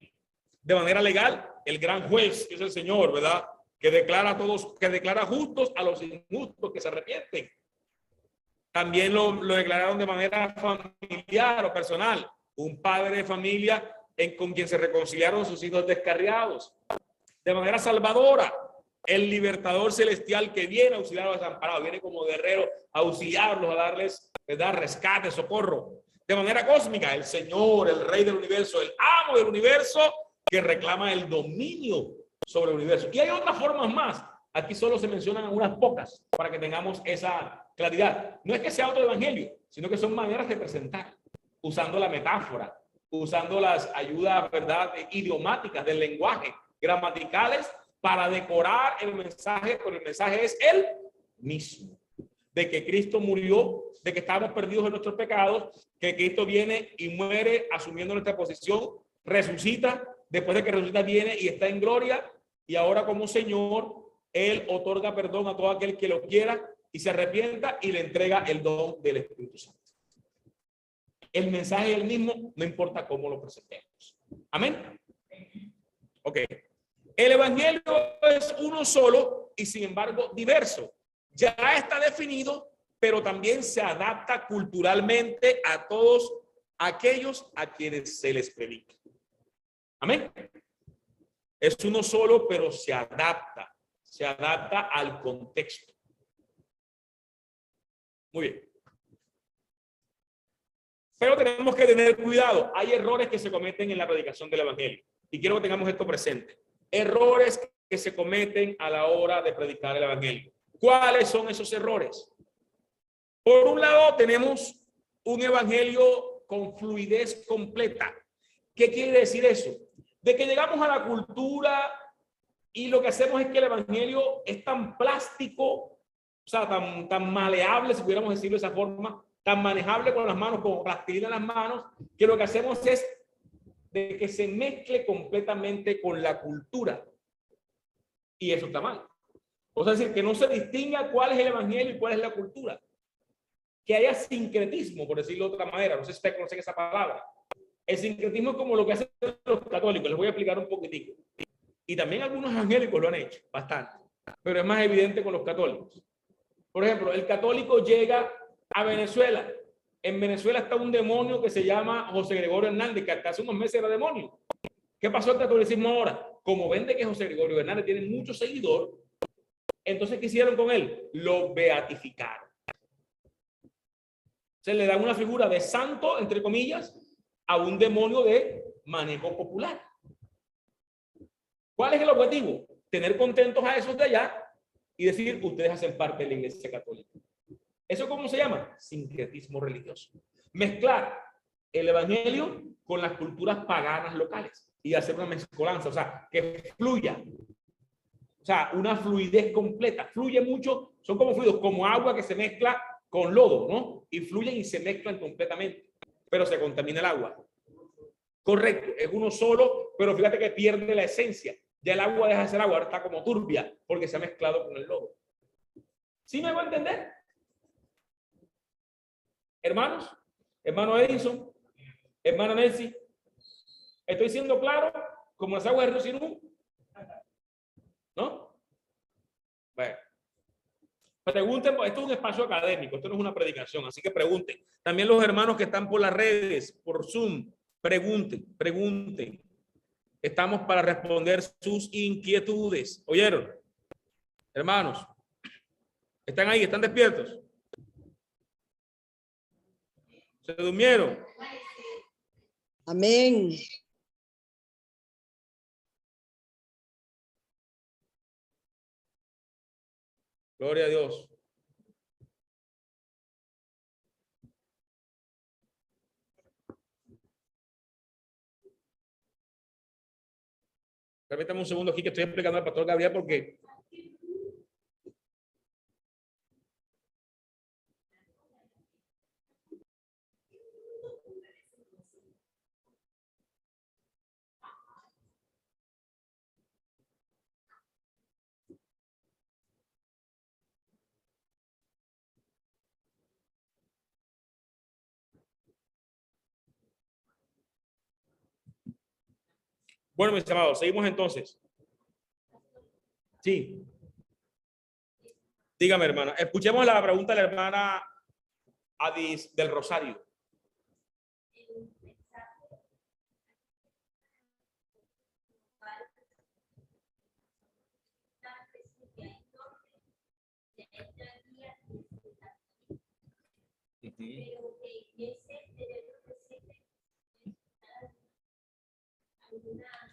De manera legal, el gran juez, que es el Señor, ¿verdad? Que declara a todos, que declara justos a los injustos que se arrepienten. También lo declararon de manera familiar o personal. Un padre de familia con quien se reconciliaron sus hijos descarriados. De manera salvadora, el libertador celestial que viene a auxiliar a los desamparados, viene como guerrero a auxiliarlos, a darles, ¿verdad?, rescate, socorro. De manera cósmica, el Señor, el Rey del universo, el amo del universo, que reclama el dominio sobre el universo. Y hay otras formas más. Aquí solo se mencionan unas pocas para que tengamos esa claridad. No es que sea otro evangelio, sino que son maneras de presentar, usando la metáfora, usando las ayudas, ¿verdad?, idiomáticas del lenguaje, gramaticales, para decorar el mensaje, pero el mensaje es el mismo. De que Cristo murió, de que estábamos perdidos en nuestros pecados, que Cristo viene y muere asumiendo nuestra posición, resucita, después de que resucita viene y está en gloria, y ahora como Señor, Él otorga perdón a todo aquel que lo quiera y se arrepienta y le entrega el don del Espíritu Santo. El mensaje es el mismo, no importa cómo lo presentemos. Amén. Ok. El evangelio es uno solo y sin embargo diverso. Ya está definido, pero también se adapta culturalmente a todos aquellos a quienes se les predica. Amén. Es uno solo, pero se adapta al contexto. Muy bien. Pero tenemos que tener cuidado. Hay errores que se cometen en la predicación del evangelio. Y quiero que tengamos esto presente. Errores que se cometen a la hora de predicar el evangelio. ¿Cuáles son esos errores? Por un lado, tenemos un evangelio con fluidez completa. ¿Qué quiere decir eso? De que llegamos a la cultura y lo que hacemos es que el evangelio es tan plástico, o sea, tan maleable, si pudiéramos decirlo de esa forma, tan manejable con las manos, como plastilina en las manos, que lo que hacemos es de que se mezcle completamente con la cultura. Y eso está mal. O sea, es decir, que no se distinga cuál es el evangelio y cuál es la cultura. Que haya sincretismo, por decirlo de otra manera. No sé si ustedes conocen esa palabra. El sincretismo es como lo que hacen los católicos. Les voy a explicar un poquitico. Y también algunos evangélicos lo han hecho, bastante. Pero es más evidente con los católicos. Por ejemplo, el católico llega a Venezuela. En Venezuela está un demonio que se llama José Gregorio Hernández, que hasta hace unos meses era demonio. ¿Qué pasó al catolicismo ahora? Como ven de que José Gregorio Hernández tiene mucho seguidor, entonces, ¿qué hicieron con él? Lo beatificaron. Se le da una figura de santo, entre comillas, a un demonio de manejo popular. ¿Cuál es el objetivo? Tener contentos a esos de allá y decir, ustedes hacen parte de la Iglesia Católica. ¿Eso cómo se llama? Sincretismo religioso. Mezclar el evangelio con las culturas paganas locales y hacer una mezcolanza, o sea, que fluya. O sea, una fluidez completa. Fluye mucho, son como fluidos, como agua que se mezcla con lodo, ¿no? Y fluyen y se mezclan completamente, pero se contamina el agua. Correcto, es uno solo, pero fíjate que pierde la esencia. Ya el agua deja de ser agua, ahora está como turbia porque se ha mezclado con el lodo. ¿Sí me hago entender? Hermanos, hermano Edison, hermano Nancy, ¿estoy siendo claro como las aguas del río Sinú? ¿No? Bueno, pregunten, esto es un espacio académico, esto no es una predicación, así que pregunten. También los hermanos que están por las redes, por Zoom, pregunten. Estamos para responder sus inquietudes. ¿Oyeron? Hermanos, ¿están ahí? ¿Están despiertos? ¿Se durmieron? Amén. Gloria a Dios. Permítame un segundo aquí que estoy explicando al pastor Gabriel porque bueno, mis amados, seguimos entonces. Sí. Dígame, hermana. Escuchemos la pregunta de la hermana Adis del Rosario. pero que ese cerebro recibe algunas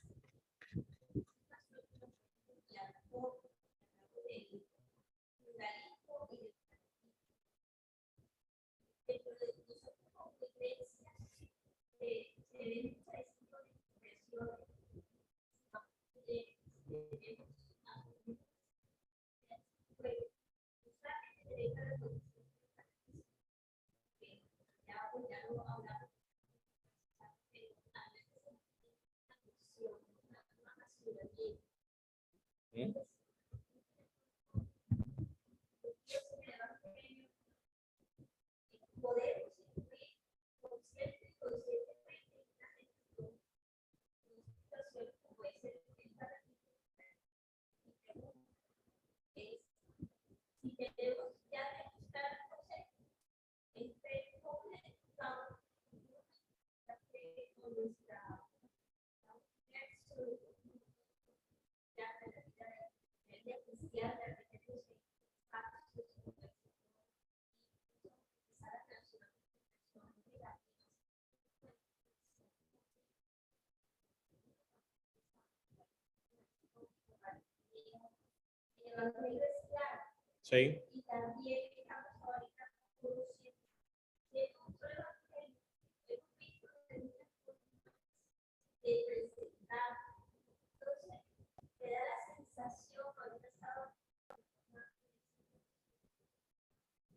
Sí. y también estamos ahorita produciendo de un solo evangelio, hemos visto de muchas formas de presentar. Entonces, me da la sensación, ahorita estaba,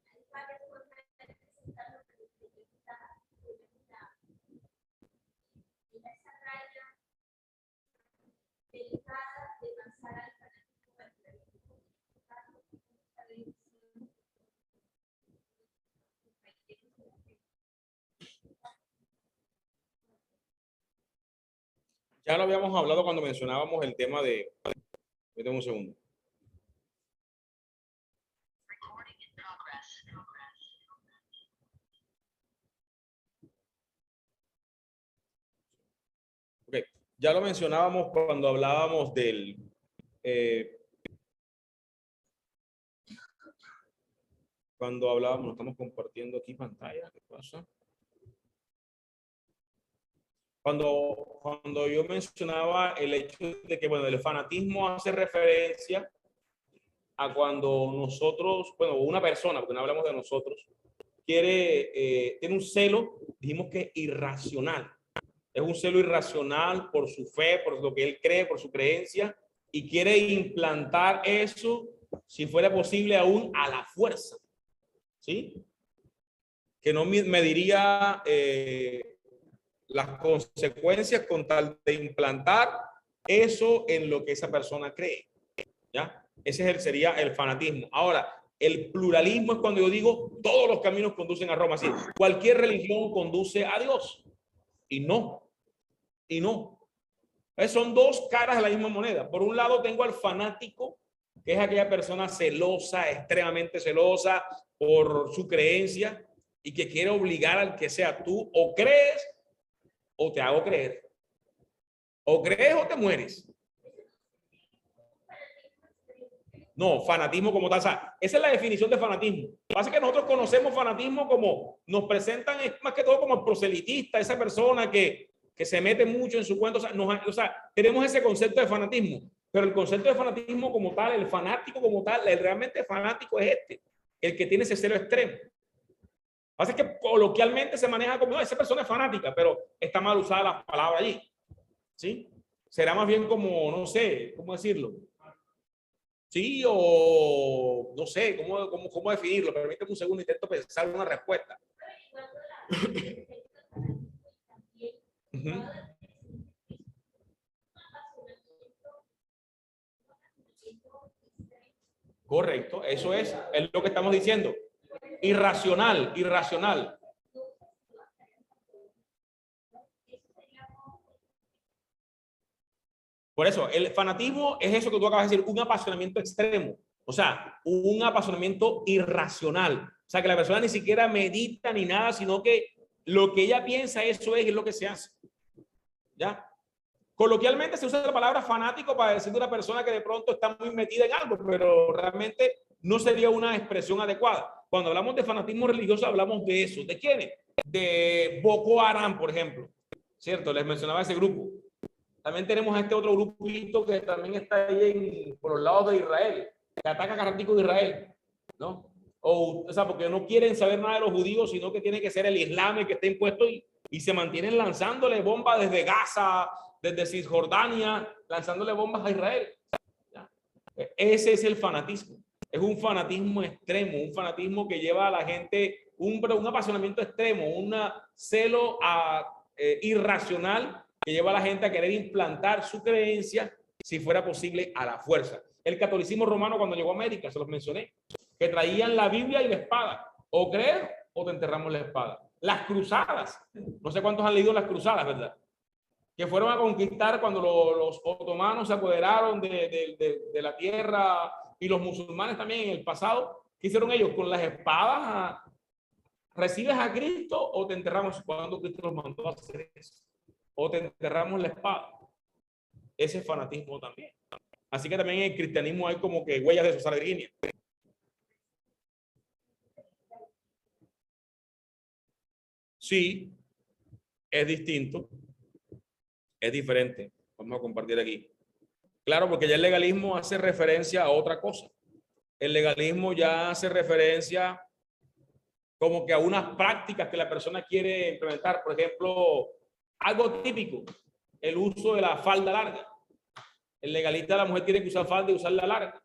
hay varias formas de presentarlo, pero que está en esa raya delicada de pasar al fanático verdadero. Ya lo habíamos hablado cuando mencionábamos el tema de... Espérame un segundo. Okay. Ya lo mencionábamos cuando hablábamos del... cuando hablábamos, no estamos compartiendo aquí pantalla, ¿qué pasa? Cuando yo mencionaba el hecho de que, bueno, el fanatismo hace referencia a cuando nosotros, bueno, una persona, porque no hablamos de nosotros, tiene un celo, dijimos que es irracional. Es un celo irracional por su fe, por lo que él cree, por su creencia, y quiere implantar eso, si fuera posible, aún a la fuerza. ¿Sí? Que no mediría las consecuencias con tal de implantar eso en lo que esa persona cree. ¿Ya? Ese sería el fanatismo. Ahora, el pluralismo es cuando yo digo todos los caminos conducen a Roma. Así, cualquier religión conduce a Dios. Y no. Y no. Son dos caras de la misma moneda. Por un lado tengo al fanático, que es aquella persona celosa, extremadamente celosa por su creencia y que quiere obligar al que sea tú o crees o te hago creer. O crees o te mueres. No, fanatismo como tal. O sea, esa es la definición de fanatismo. Lo que pasa es que nosotros conocemos fanatismo como nos presentan, es más que todo como el proselitista, esa persona que se mete mucho en su cuento. O sea, tenemos ese concepto de fanatismo, pero el concepto de fanatismo como tal, el fanático como tal, el realmente fanático es este, el que tiene ese celo extremo. Lo que pasa es que coloquialmente se maneja como, no, esa persona es fanática, pero está mal usada la palabra allí. ¿Sí? Será más bien como, no sé, ¿cómo decirlo? Sí, o no sé, ¿cómo definirlo? Permíteme un segundo, intento pensar una respuesta. Correcto, eso es lo que estamos diciendo. Irracional, irracional. Por eso, el fanatismo es eso que tú acabas de decir, un apasionamiento extremo. O sea, un apasionamiento irracional. O sea, que la persona ni siquiera medita ni nada, sino que lo que ella piensa, eso es lo que se hace. ¿Ya? Coloquialmente se usa la palabra fanático para decir de una persona que de pronto está muy metida en algo, pero realmente no sería una expresión adecuada. Cuando hablamos de fanatismo religioso, hablamos de eso. ¿De quiénes? De Boko Haram, por ejemplo. ¿Cierto? Les mencionaba ese grupo. También tenemos a este otro grupito que también está ahí por los lados de Israel, que ataca a ratico de Israel, ¿no? O sea, porque no quieren saber nada de los judíos, sino que tiene que ser el Islam el que está impuesto y se mantienen lanzándole bombas desde Gaza, desde Cisjordania, lanzándole bombas a Israel. ¿Ya? Ese es el fanatismo. Es un fanatismo extremo, un fanatismo que lleva a la gente, un apasionamiento extremo, un celo irracional que lleva a la gente a querer implantar su creencia, si fuera posible, a la fuerza. El catolicismo romano, cuando llegó a América, se los mencioné, que traían la Biblia y la espada. O creer o te enterramos la espada. Las cruzadas, no sé cuántos han leído las cruzadas, ¿verdad? Que fueron a conquistar cuando los otomanos se apoderaron de la tierra, y los musulmanes también en el pasado. ¿Qué hicieron ellos? Con las espadas, ¿recibes a Cristo o te enterramos? Cuando Cristo los mandó a hacer eso. O te enterramos la espada. Ese fanatismo también. Así que también en el cristianismo hay como que huellas de su sangre. Sí, es distinto, es diferente. Vamos a compartir aquí. Claro, porque ya el legalismo hace referencia a otra cosa. El legalismo ya hace referencia como que a unas prácticas que la persona quiere implementar. Por ejemplo, algo típico, el uso de la falda larga. El legalista, la mujer tiene que usar falda y usarla larga.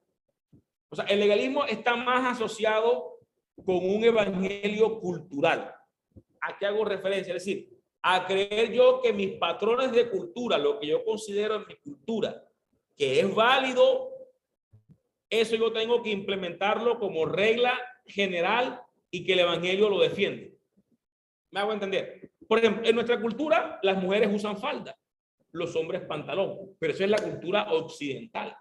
O sea, el legalismo está más asociado con un evangelio cultural. ¿A qué hago referencia? Es decir, a creer yo que mis patrones de cultura, lo que yo considero en mi cultura, que es válido, eso yo tengo que implementarlo como regla general y que el evangelio lo defiende. ¿Me hago entender? Por ejemplo, en nuestra cultura, las mujeres usan falda, los hombres pantalón, pero eso es la cultura occidental.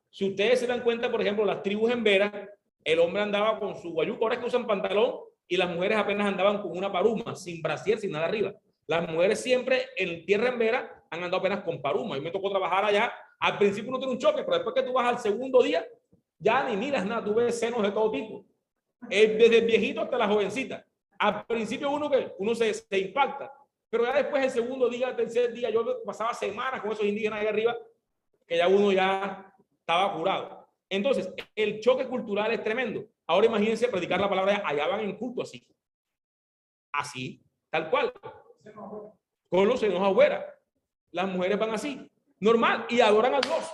Si ustedes se dan cuenta, por ejemplo, las tribus en Vera, el hombre andaba con su guayuco, ahora es que usan pantalón, y las mujeres apenas andaban con una paruma, sin brasier, sin nada arriba. Las mujeres siempre en tierra en Vera han andado apenas con paruma. Y me tocó trabajar allá. Al principio no tiene un choque, pero después que tú vas al segundo día, ya ni miras nada, tú ves senos de todo tipo. Desde el viejito hasta la jovencita. Al principio uno se impacta, pero ya después el segundo día, el tercer día, yo pasaba semanas con esos indígenas ahí arriba, que ya uno ya estaba curado. Entonces, el choque cultural es tremendo. Ahora imagínense predicar la palabra, allá van en culto así. Así, tal cual. Con los senos afuera. Las mujeres van así, normal, y adoran a Dios.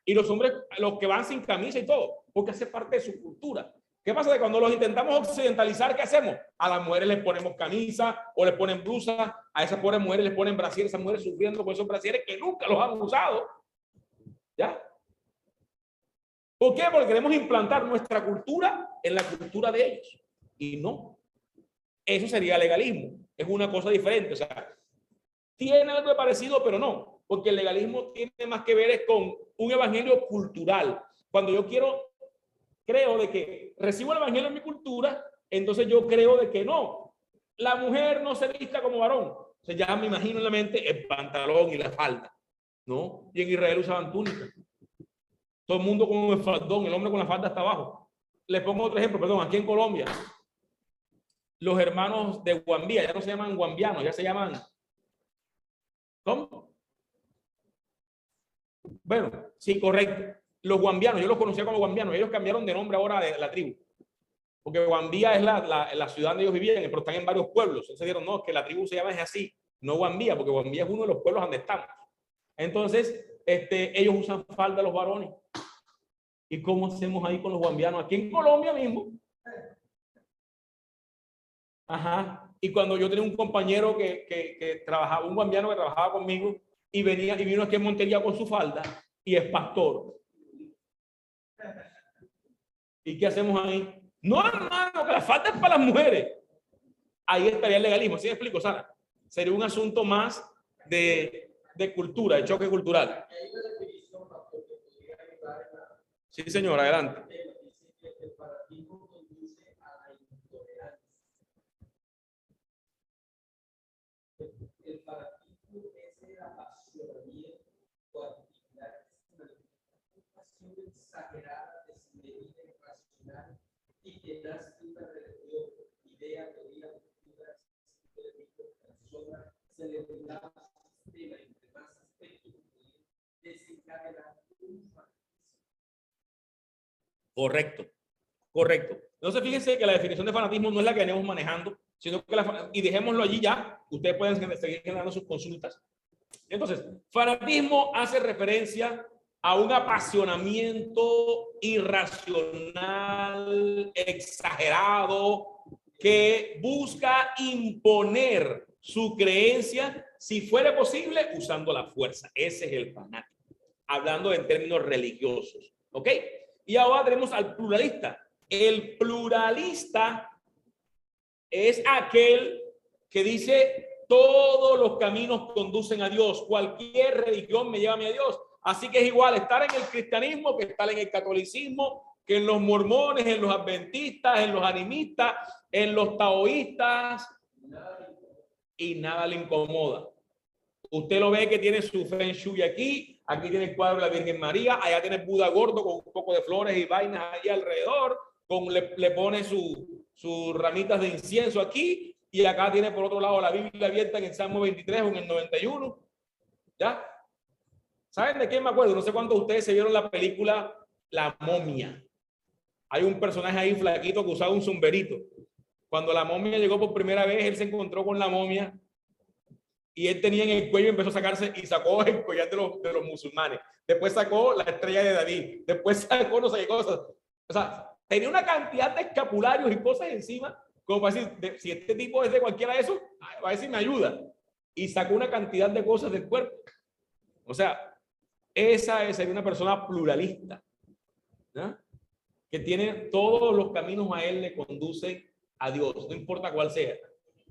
Y los hombres, los que van sin camisa y todo, porque hace parte de su cultura. ¿Qué pasa? De cuando los intentamos occidentalizar, ¿qué hacemos? A las mujeres les ponemos camisa o les ponen blusa, a esas pobres mujeres les ponen brasier, esas mujeres sufriendo con esos brasieres que nunca los han usado. ¿Ya? ¿Por qué? Porque queremos implantar nuestra cultura en la cultura de ellos. Y no. Eso sería legalismo. Es una cosa diferente. O sea, tiene algo de parecido, pero no. Porque el legalismo tiene más que ver con un evangelio cultural. Cuando yo creo de que recibo el evangelio en mi cultura, entonces yo creo de que no. La mujer no se vista como varón. O sea, ya me imagino en la mente el pantalón y la falda, ¿no? Y en Israel usaban túnicas. Todo el mundo con el faldón, el hombre con la falda hasta abajo. Les pongo otro ejemplo, perdón, aquí en Colombia, los hermanos de Guambía, ya no se llaman guambianos, ya se llaman, ¿cómo? Bueno, sí, correcto. Los guambianos, yo los conocía como guambianos, ellos cambiaron de nombre ahora de la tribu. Porque Guambía es la ciudad donde ellos vivían, pero están en varios pueblos. Entonces dijeron, no, que la tribu se llama así, no Guambía, porque Guambía es uno de los pueblos donde estamos. Entonces, ellos usan falda los varones. ¿Y cómo hacemos ahí con los guambianos? Aquí en Colombia mismo. Ajá. Y cuando yo tenía un compañero que trabajaba, un guambiano que trabajaba conmigo, y vino aquí en Montería con su falda, y es pastor. ¿Y qué hacemos ahí? No, hermano, que la falda es para las mujeres. Ahí estaría el legalismo. ¿Sí me explico, Sara? Sería un asunto más de cultura, de choque cultural. Sí, señor, adelante. El fanatismo conduce a la intolerancia. El fanatismo es el apasionamiento particular, es una pasión exagerada, desmedida, irracional que nace de una religión, idea, teoría, cultura, persona, celebridad, sistema, entre más aspectos, desencadena un fanatismo. Correcto, correcto. Entonces fíjense que la definición de fanatismo no es la que venimos manejando, sino que y dejémoslo allí ya, ustedes pueden seguir generando sus consultas. Entonces, fanatismo hace referencia a un apasionamiento irracional, exagerado, que busca imponer su creencia, si fuera posible, usando la fuerza. Ese es el fanático, hablando en términos religiosos, ¿ok? Y ahora tenemos al pluralista. El pluralista es aquel que dice: todos los caminos conducen a Dios, cualquier religión me lleva a mí a Dios. Así que es igual estar en el cristianismo que estar en el catolicismo, que en los mormones, en los adventistas, en los animistas, en los taoístas, y nada le incomoda. Usted lo ve que tiene su feng shui aquí, aquí tiene el cuadro de la Virgen María, allá tiene el Buda gordo con un poco de flores y vainas ahí alrededor, le pone sus ramitas de incienso aquí, y acá tiene por otro lado la Biblia abierta en el Salmo 23 o en el 91. ¿Ya? ¿Saben de qué me acuerdo? No sé cuántos de ustedes se vieron la película La Momia. Hay un personaje ahí flaquito que usaba un sombrerito. Cuando la momia llegó por primera vez, él se encontró con la momia y él tenía en el cuello y empezó a sacarse y sacó el collar de los musulmanes. Después sacó la estrella de David. Después sacó no sé qué cosas. O sea, tenía una cantidad de escapularios y cosas encima como para decir, si este tipo es de cualquiera de esos, va a decir me ayuda. Y sacó una cantidad de cosas del cuerpo. O sea, esa sería una persona pluralista, ¿no? Que tiene todos los caminos a él le conducen a Dios, no importa cuál sea,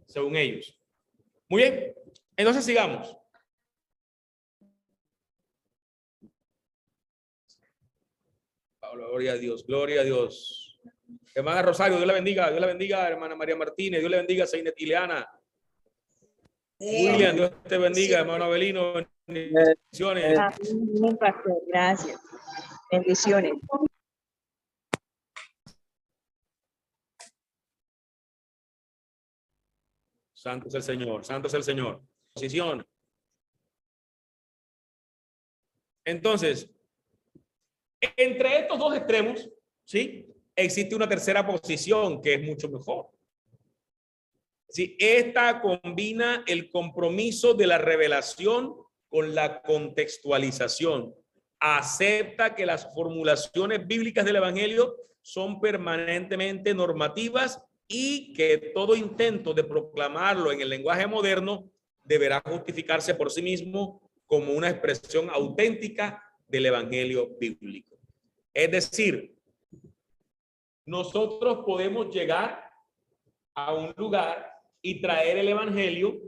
según ellos. Muy bien, entonces sigamos. Gloria a Dios, gloria a Dios. Hermana Rosario, Dios la bendiga, hermana María Martínez, Dios le bendiga, Seinet Ileana. William, Dios te bendiga, hermano Abelino, bendiciones. Amén, pastor, gracias. Bendiciones. Santo es el Señor, santo es el Señor. Posición. Entonces, entre estos dos extremos, ¿sí? Existe una tercera posición que es mucho mejor. Sí, esta combina el compromiso de la revelación con la contextualización. Acepta que las formulaciones bíblicas del Evangelio son permanentemente normativas y que todo intento de proclamarlo en el lenguaje moderno deberá justificarse por sí mismo como una expresión auténtica del Evangelio bíblico. Es decir, nosotros podemos llegar a un lugar y traer el Evangelio,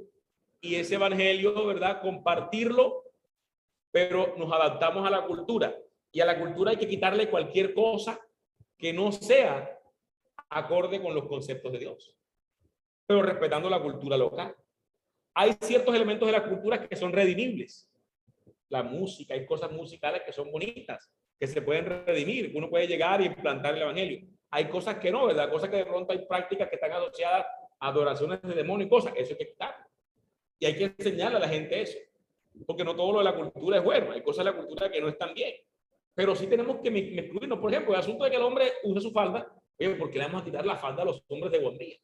y ese Evangelio, ¿verdad?, compartirlo, pero nos adaptamos a la cultura, y a la cultura hay que quitarle cualquier cosa que no sea acorde con los conceptos de Dios, pero respetando la cultura local. Hay ciertos elementos de la cultura que son redimibles. La música, hay cosas musicales que son bonitas, que se pueden redimir, uno puede llegar y implantar el Evangelio. Hay cosas que no, ¿verdad? Cosas que de pronto hay prácticas que están asociadas a adoraciones de demonios y cosas, eso hay que quitar. Y hay que enseñarle a la gente eso, porque no todo lo de la cultura es bueno, hay cosas de la cultura que no están bien. Pero sí tenemos que excluirnos. Por ejemplo, el asunto de que el hombre use su falda, oye, ¿por qué le vamos a quitar la falda a los hombres de Guambría?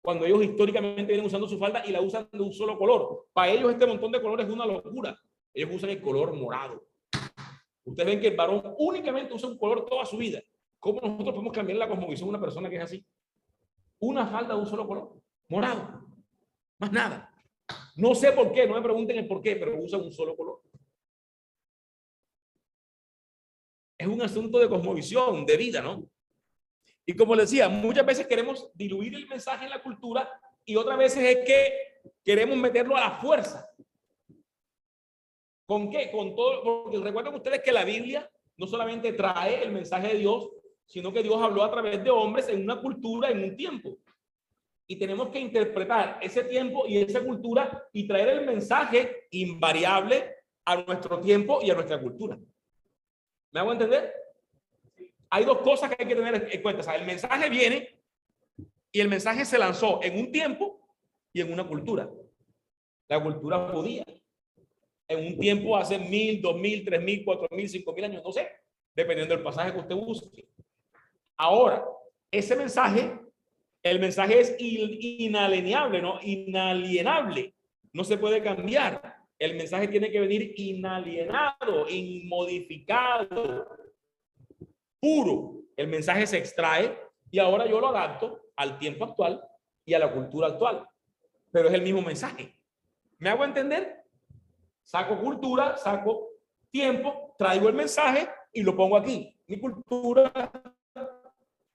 Cuando ellos históricamente vienen usando su falda y la usan de un solo color. Para ellos este montón de colores es una locura. Ellos usan el color morado. Ustedes ven que el varón únicamente usa un color toda su vida. ¿Cómo nosotros podemos cambiar la cosmovisión de una persona que es así? Una falda de un solo color, morado, más nada. No sé por qué, no me pregunten el por qué, pero usa un solo color. Es un asunto de cosmovisión, de vida, ¿no? Y como les decía, muchas veces queremos diluir el mensaje en la cultura y otras veces es que queremos meterlo a la fuerza. ¿Con qué? Con todo, porque recuerden ustedes que la Biblia no solamente trae el mensaje de Dios, sino que Dios habló a través de hombres en una cultura, en un tiempo. Y tenemos que interpretar ese tiempo y esa cultura y traer el mensaje invariable a nuestro tiempo y a nuestra cultura. ¿Me hago entender? hay dos cosas que hay que tener en cuenta. O sea, el mensaje viene y el mensaje se lanzó en un tiempo y en una cultura. La cultura judía. En un tiempo hace 1000, 2000, 3000, 4000, 5000 años, no sé, dependiendo del pasaje que usted busque. Ahora, ese mensaje, el mensaje es inalienable, ¿no? Inalienable. No se puede cambiar. El mensaje tiene que venir inalienado, inmodificado, puro. El mensaje se extrae y ahora yo lo adapto al tiempo actual y a la cultura actual. Pero es el mismo mensaje. ¿Me hago entender? Saco cultura, saco tiempo, traigo el mensaje y lo pongo aquí. Mi cultura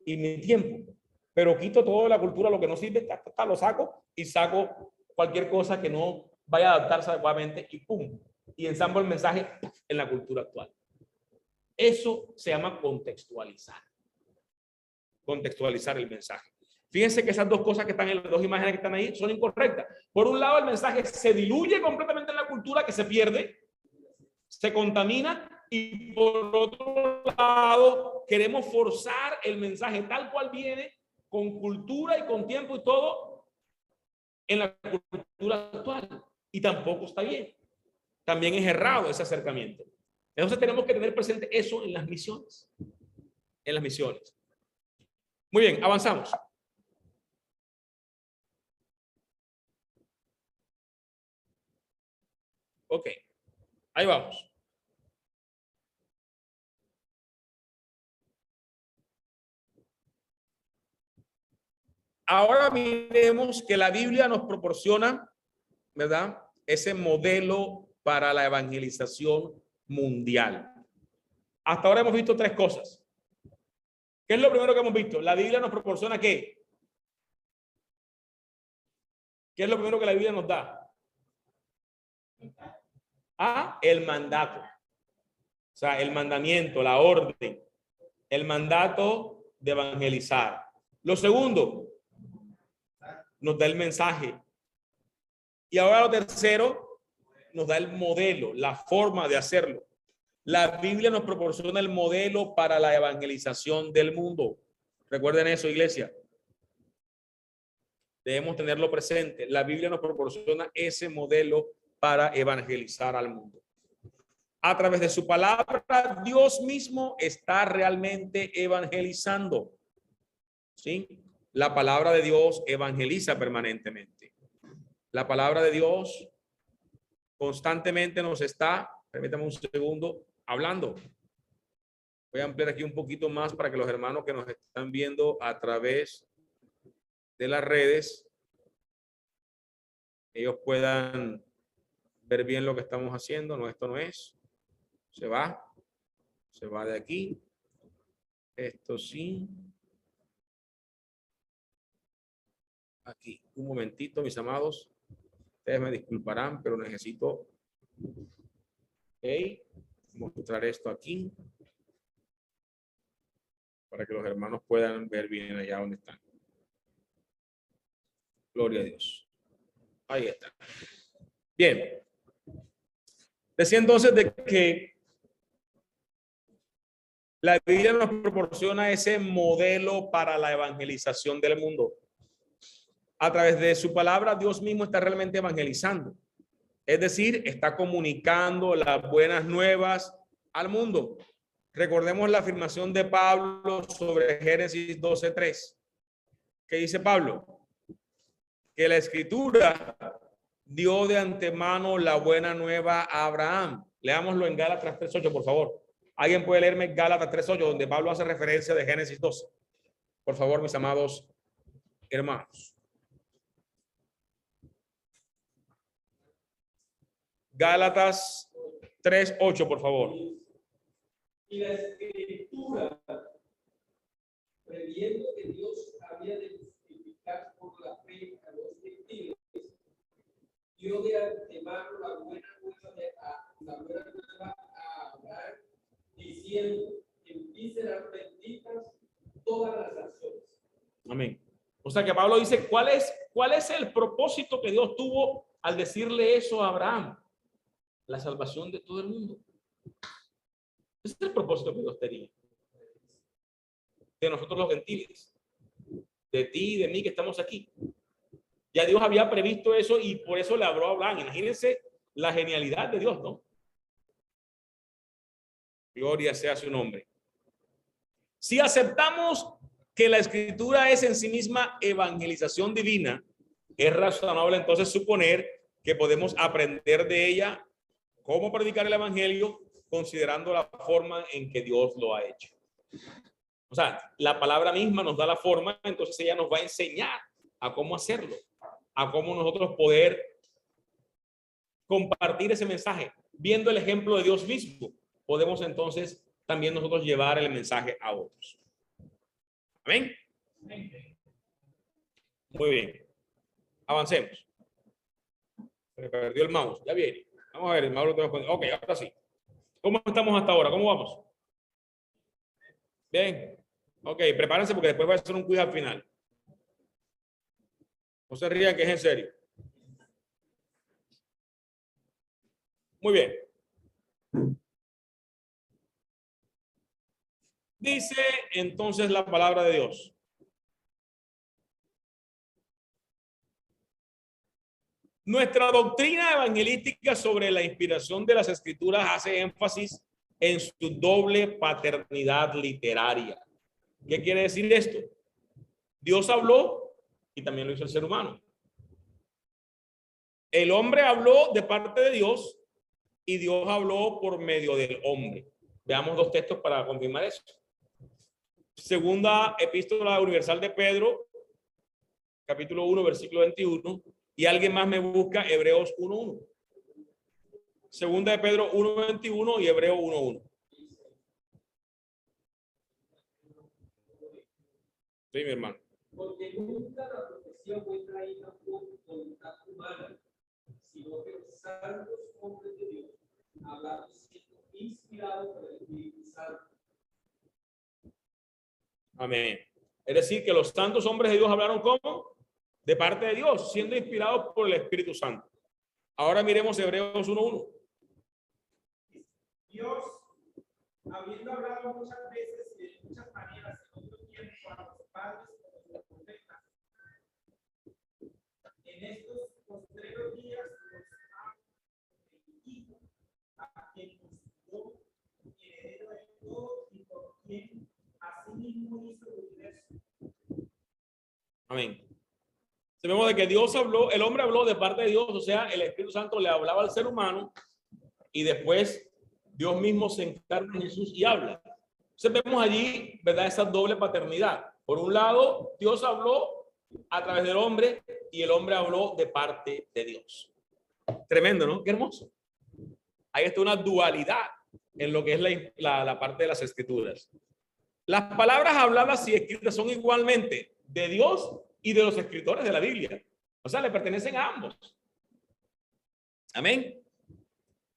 y mi tiempo. Pero quito toda la cultura, lo que no sirve, lo saco y saco cualquier cosa que no vaya a adaptarse adecuadamente y pum. Y ensamblo el mensaje en la cultura actual. Eso se llama contextualizar. Contextualizar el mensaje. Fíjense que esas dos cosas que están en las dos imágenes que están ahí son incorrectas. Por un lado, el mensaje se diluye completamente en la cultura, que se pierde, se contamina, y por otro lado, queremos forzar el mensaje tal cual viene, con cultura y con tiempo y todo, en la cultura actual. Y tampoco está bien. También es errado ese acercamiento. Entonces tenemos que tener presente eso en las misiones. En las misiones. Muy bien, avanzamos. Ok, ahí vamos. Ahora miremos que la Biblia nos proporciona, ¿verdad?, ese modelo para la evangelización mundial. Hasta ahora hemos visto tres cosas. ¿Qué es lo primero que hemos visto? La Biblia nos proporciona ¿qué? ¿Qué es lo primero que la Biblia nos da? El mandato. O sea, el mandamiento, la orden, el mandato de evangelizar. Lo segundo, nos da el mensaje. Y ahora lo tercero, nos da el modelo, la forma de hacerlo. La Biblia nos proporciona el modelo para la evangelización del mundo. Recuerden eso, iglesia. Debemos tenerlo presente. La Biblia nos proporciona ese modelo para evangelizar al mundo. A través de su palabra, Dios mismo está realmente evangelizando. ¿Sí? La palabra de Dios evangeliza permanentemente. La palabra de Dios constantemente nos está, permítame un segundo, hablando. Voy a ampliar aquí un poquito más para que los hermanos que nos están viendo a través de las redes, ellos puedan ver bien lo que estamos haciendo. No, esto no es. Se va de aquí. Esto sí. Aquí, un momentito, mis amados. Ustedes me disculparán, pero necesito mostrar esto aquí para que los hermanos puedan ver bien allá donde están. Gloria a Dios. Ahí está. Bien. Decía entonces de que la Biblia nos proporciona ese modelo para la evangelización del mundo. A través de su palabra, Dios mismo está realmente evangelizando. Es decir, está comunicando las buenas nuevas al mundo. Recordemos la afirmación de Pablo sobre Génesis 12:3. ¿Qué dice Pablo? Que la escritura dio de antemano la buena nueva a Abraham. Leámoslo en Gálatas 3:8, por favor. ¿Alguien puede leerme Gálatas 3:8, donde Pablo hace referencia de Génesis 12? Por favor, mis amados hermanos. Gálatas 3:8, por favor. Y la escritura, previendo que Dios había de justificar por la fe a los gentiles, dio de antemano la buena nueva a Abraham, diciendo: en ti serán benditas todas las naciones. Amén. O sea que Pablo dice, ¿cuál es el propósito que Dios tuvo al decirle eso a Abraham? La salvación de todo el mundo. Ese es el propósito que Dios tenía. de nosotros los gentiles, de ti y de mí que estamos aquí. Ya Dios había previsto eso y por eso le habló a Abraham. Imagínense la genialidad de Dios, ¿no? Gloria sea su nombre. Si aceptamos que la escritura es en sí misma evangelización divina, es razonable entonces suponer que podemos aprender de ella cómo predicar el evangelio considerando la forma en que Dios lo ha hecho. O sea, la palabra misma nos da la forma, entonces ella nos va a enseñar a cómo hacerlo, a cómo nosotros poder compartir ese mensaje. Viendo el ejemplo de Dios mismo, podemos entonces también nosotros llevar el mensaje a otros. Amén. Muy bien. Avancemos. Se me perdió el mouse. Ya viene. Vamos a ver, el mouse lo tengo que poner. Ok, ahora sí. ¿Cómo estamos hasta ahora? ¿Cómo vamos? Bien. Ok, prepárense porque después va a ser un quiz al final. No se rían que es en serio. Muy bien. Dice entonces la palabra de Dios. Nuestra doctrina evangelística sobre la inspiración de las escrituras hace énfasis en su doble paternidad literaria. ¿Qué quiere decir esto? Dios habló y también lo hizo el ser humano. El hombre habló de parte de Dios y Dios habló por medio del hombre. Veamos dos textos para confirmar eso. Segunda epístola universal de Pedro, capítulo 1, versículo 21. Y alguien más me busca Hebreos 1:1. Segunda de Pedro 1:21 y Hebreo 1:1. Sí, mi hermano. Porque nunca la profesión fue traída por voluntad humana, sino que los santos hombres de Dios hablaron siendo inspirados por el Espíritu Santo. Amén. Es decir, que los santos hombres de Dios hablaron ¿cómo? De parte de Dios, siendo inspirados por el Espíritu Santo. Ahora miremos Hebreos 1:1. Dios, habiendo hablado muchas veces y de muchas maneras en otro tiempo a los padres como los profetas, en estos postreros días nos ha elegido a quien constituyó heredero de todo y por quien asimismo hizo el universo. Amén. Sabemos de que Dios habló, el hombre habló de parte de Dios, o sea, el Espíritu Santo le hablaba al ser humano y después Dios mismo se encarna en Jesús y habla. Entonces vemos allí, ¿verdad? Esa doble paternidad. Por un lado, Dios habló a través del hombre y el hombre habló de parte de Dios. Tremendo, ¿no? Qué hermoso. Ahí está una dualidad en lo que es la parte de las escrituras. Las palabras habladas y escritas son igualmente de Dios y de los escritores de la Biblia. O sea, le pertenecen a ambos. Amén.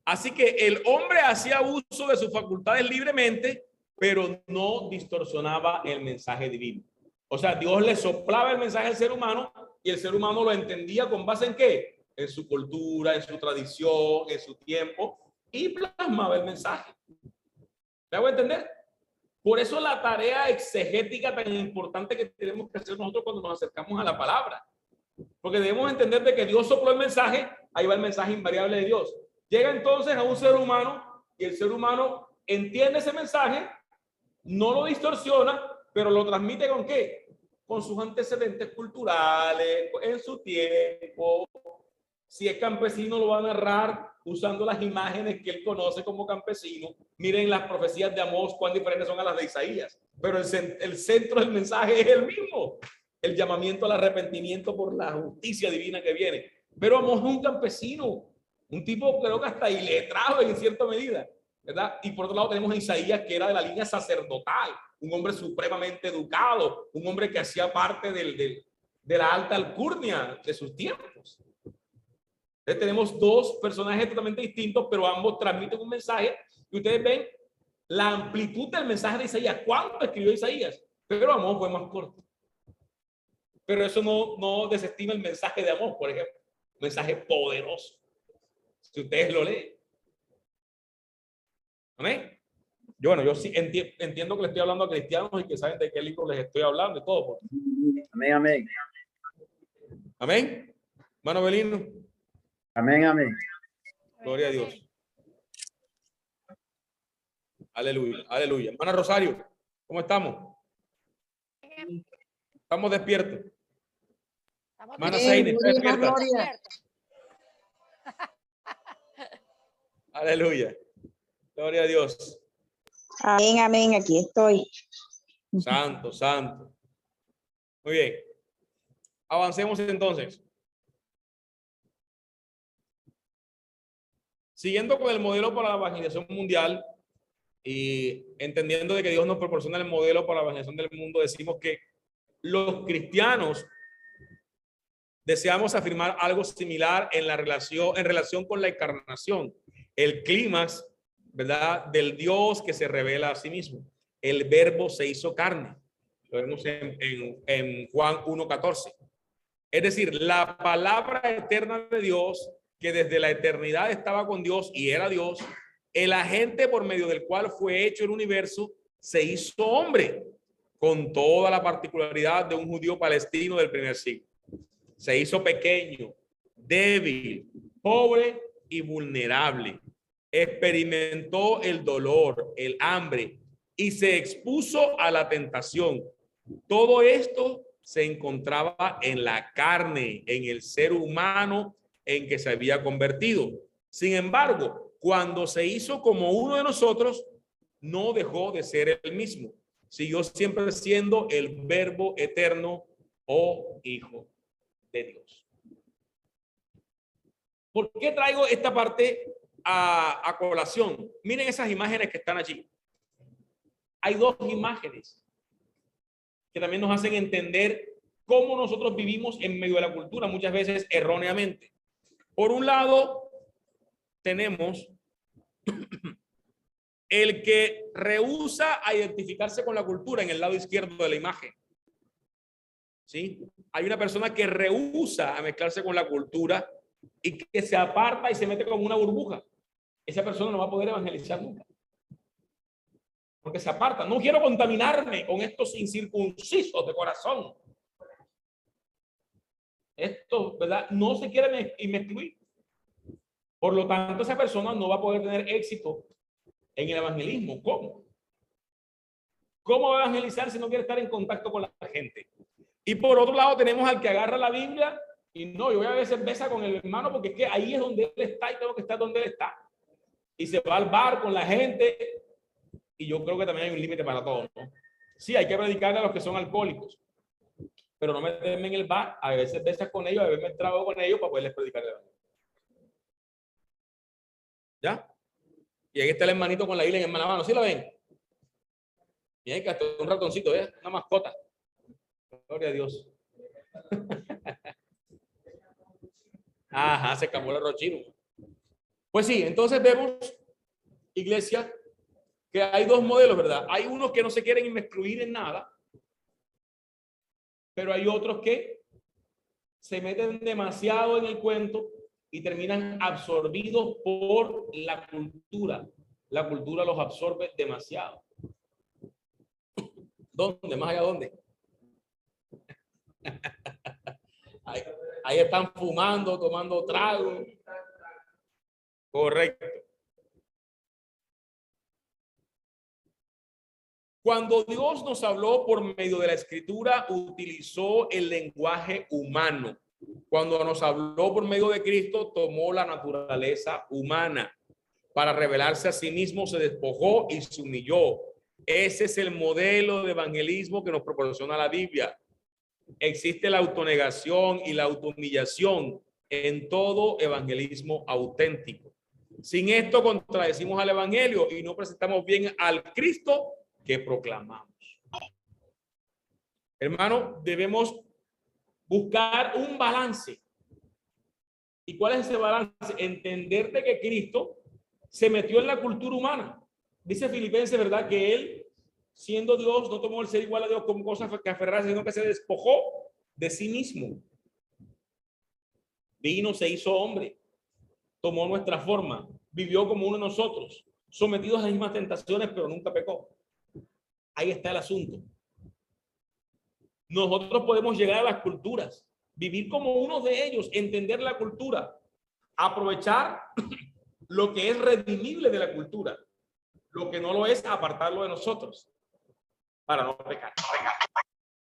Así que el hombre hacía uso de sus facultades libremente, pero no distorsionaba el mensaje divino. O sea, Dios le soplaba el mensaje al ser humano y el ser humano lo entendía con base en ¿qué? En su cultura, en su tradición, en su tiempo y plasmaba el mensaje. ¿Me hago entender? Por eso la tarea exegética tan importante que tenemos que hacer nosotros cuando nos acercamos a la palabra. Porque debemos entender de que Dios sopló el mensaje, ahí va el mensaje invariable de Dios. Llega entonces a un ser humano y el ser humano entiende ese mensaje, no lo distorsiona, pero lo transmite ¿con qué? Con sus antecedentes culturales, en su tiempo. Si es campesino, lo va a narrar usando las imágenes que él conoce como campesino. Miren las profecías de Amós, cuán diferentes son a las de Isaías. Pero el centro del mensaje es el mismo. El llamamiento al arrepentimiento por la justicia divina que viene. Pero Amós es un campesino, un tipo creo que hasta iletrado en cierta medida, ¿verdad? Y por otro lado tenemos a Isaías, que era de la línea sacerdotal, un hombre supremamente educado, un hombre que hacía parte de la alta alcurnia de sus tiempos. Entonces tenemos dos personajes totalmente distintos, pero ambos transmiten un mensaje y ustedes ven la amplitud del mensaje de Isaías. ¿Cuánto escribió Isaías? Pero Amós fue más corto. Pero eso no desestima el mensaje de Amós, por ejemplo. Un mensaje poderoso. Si ustedes lo leen. Amén. Yo, bueno, yo sí entiendo que le estoy hablando a cristianos y que saben de qué libro les estoy hablando y todo. Amén, amén. Amén. Hermano Belino. Amén, amén. Gloria a Dios. Aleluya, aleluya. Hermana Rosario, ¿cómo estamos? Estamos despiertos. Hermana Seine, ¿está despierta? Aleluya. Gloria a Dios. Amén, amén, aquí estoy. Santo, santo. Muy bien. Avancemos entonces. Siguiendo con el modelo para la evangelización mundial y entendiendo de que Dios nos proporciona el modelo para la evangelización del mundo, decimos que los cristianos deseamos afirmar algo similar en relación con la encarnación, el clímax, ¿verdad?, del Dios que se revela a sí mismo. El verbo se hizo carne. Lo vemos en Juan 1:14. Es decir, la palabra eterna de Dios, que desde la eternidad estaba con Dios y era Dios, el agente por medio del cual fue hecho el universo, se hizo hombre, con toda la particularidad de un judío palestino del primer siglo. Se hizo pequeño, débil, pobre y vulnerable. Experimentó el dolor, el hambre y se expuso a la tentación. Todo esto se encontraba en la carne, en el ser humano en que se había convertido. Sin embargo, cuando se hizo como uno de nosotros, no dejó de ser el mismo. Siguió siempre siendo el verbo eterno o hijo de Dios. ¿Por qué traigo esta parte a colación? Miren esas imágenes que están allí. Hay dos imágenes que también nos hacen entender cómo nosotros vivimos en medio de la cultura, muchas veces erróneamente. Por un lado, tenemos el que rehúsa a identificarse con la cultura en el lado izquierdo de la imagen. ¿Sí? Hay una persona que rehúsa a mezclarse con la cultura y que se aparta y se mete como una burbuja. Esa persona no va a poder evangelizar nunca. Porque se aparta. No quiero contaminarme con estos incircuncisos de corazón. Esto, ¿verdad? No se quiere incluir. Por lo tanto, esa persona no va a poder tener éxito en el evangelismo. ¿Cómo? ¿Cómo va a evangelizar si no quiere estar en contacto con la gente? Y por otro lado tenemos al que agarra la Biblia y no, yo voy a ver cerveza con el hermano porque es que ahí es donde él está y tengo que estar donde él está. Y se va al bar con la gente y yo creo que también hay un límite para todo, ¿no? Sí, hay que predicarle a los que son alcohólicos, pero no meterme en el bar a beber cerveza con ellos, a beberme el trago con ellos para poderles predicar el evangelio. ¿Ya? Y ahí está el hermanito con la Biblia en la mano. ¿Sí la ven? Y hay que hasta un ratoncito, ¿eh? Una mascota. Gloria a Dios. Ajá, se acabó el rochino. Pues sí, entonces vemos, iglesia, que hay dos modelos, ¿verdad? Hay unos que no se quieren inmiscuir en nada, pero hay otros que se meten demasiado en el cuento y terminan absorbidos por la cultura. La cultura los absorbe demasiado. ¿Dónde? ¿Más allá dónde? Ahí están fumando, tomando trago. Correcto. Cuando Dios nos habló por medio de la escritura, utilizó el lenguaje humano. Cuando nos habló por medio de Cristo, tomó la naturaleza humana. Para revelarse a sí mismo, se despojó y se humilló. Ese es el modelo de evangelismo que nos proporciona la Biblia. Existe la autonegación y la autohumillación en todo evangelismo auténtico. Sin esto contradecimos al evangelio y no presentamos bien al Cristo que proclamamos. Hermano, debemos buscar un balance. ¿Y cuál es ese balance? Entender de que Cristo se metió en la cultura humana. Dice Filipenses, ¿verdad? Que él, siendo Dios, no tomó el ser igual a Dios como cosa que aferrarse, sino que se despojó de sí mismo. Vino, se hizo hombre, tomó nuestra forma, vivió como uno de nosotros, sometidos a las mismas tentaciones, pero nunca pecó. Ahí está el asunto. Nosotros podemos llegar a las culturas, vivir como uno de ellos, entender la cultura, aprovechar lo que es redimible de la cultura, lo que no lo es, apartarlo de nosotros para no pecar.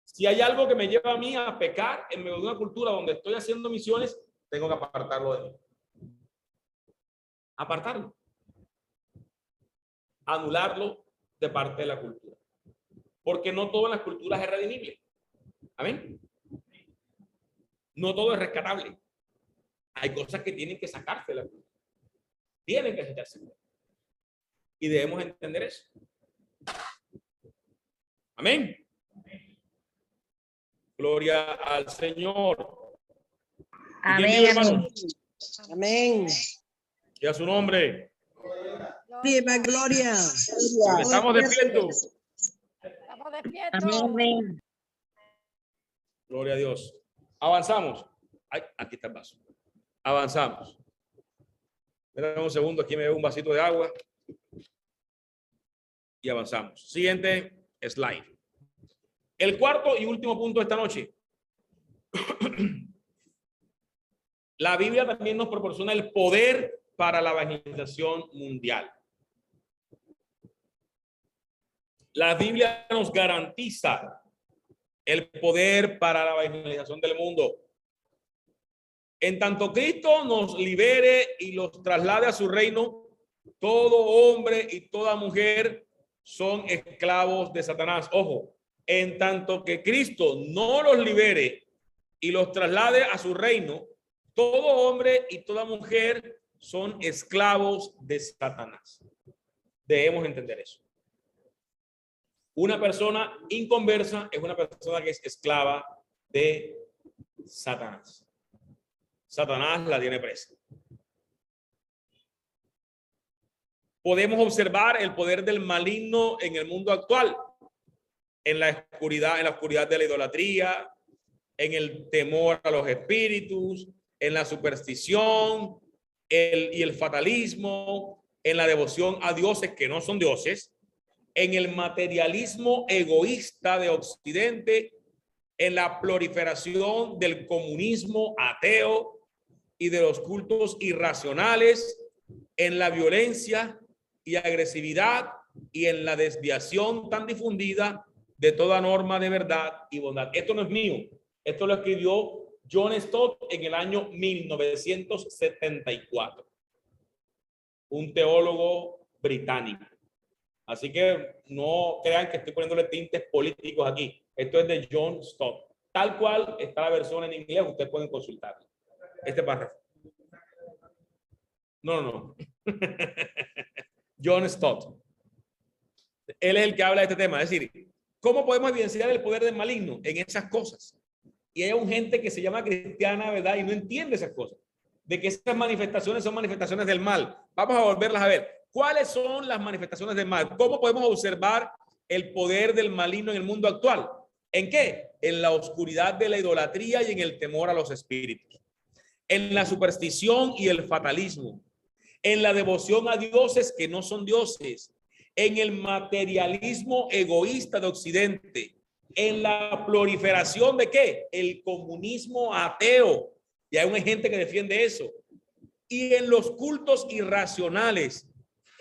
Si hay algo que me lleva a mí a pecar en medio de una cultura donde estoy haciendo misiones, tengo que apartarlo de mí. Apartarlo. Anularlo de parte de la cultura. Porque no todo en las culturas es redimible. Amén. No todo es rescatable. Hay cosas que tienen que sacarse de la cultura. Tienen que sacarse. Y debemos entender eso. Amén. Gloria al Señor. Amén, amén. Amén. Y a su nombre. Viva gloria. Estamos despiertos. Estamos despiertos. Amén, amén. Gloria a Dios. Avanzamos. Ay, aquí está el vaso. Avanzamos. Espera un segundo, aquí me bebo un vasito de agua. Y avanzamos. Siguiente slide. El cuarto y último punto de esta noche. La Biblia también nos proporciona el poder para la evangelización mundial. La Biblia nos garantiza el poder para la evangelización del mundo. En tanto Cristo nos libere y los traslade a su reino, todo hombre y toda mujer son esclavos de Satanás. Ojo, en tanto que Cristo no los libere y los traslade a su reino, todo hombre y toda mujer son esclavos de Satanás. Debemos entender eso. Una persona inconversa es una persona que es esclava de Satanás. Satanás la tiene presa. Podemos observar el poder del maligno en el mundo actual, en la oscuridad de la idolatría, en el temor a los espíritus, en la superstición y el fatalismo, en la devoción a dioses que no son dioses, en el materialismo egoísta de Occidente, en la proliferación del comunismo ateo y de los cultos irracionales, en la violencia y agresividad y en la desviación tan difundida de toda norma de verdad y bondad. Esto no es mío, esto lo escribió John Stott en el año 1974, un teólogo británico. Así que no crean que estoy poniéndole tintes políticos aquí. Esto es de John Stott. Tal cual está la versión en inglés, ustedes pueden consultarla. Este párrafo. No. John Stott. Él es el que habla de este tema. Es decir, ¿cómo podemos evidenciar el poder del maligno en esas cosas? Y hay un gente que se llama cristiana, ¿verdad? Y no entiende esas cosas. De que esas manifestaciones son manifestaciones del mal. Vamos a volverlas a ver. ¿Cuáles son las manifestaciones del mal? ¿Cómo podemos observar el poder del maligno en el mundo actual? ¿En qué? En la oscuridad de la idolatría y en el temor a los espíritus. En la superstición y el fatalismo. En la devoción a dioses que no son dioses. En el materialismo egoísta de Occidente. En la proliferación de ¿qué? El comunismo ateo. Y hay una gente que defiende eso. Y en los cultos irracionales.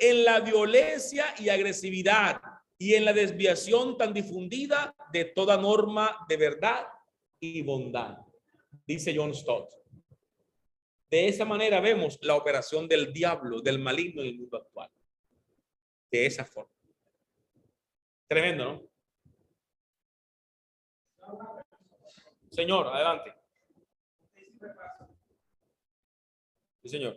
En la violencia y agresividad y en la desviación tan difundida de toda norma de verdad y bondad, dice John Stott. De esa manera vemos la operación del diablo, del maligno en el mundo actual. De esa forma. Tremendo, ¿no? Señor, adelante. Sí, señor.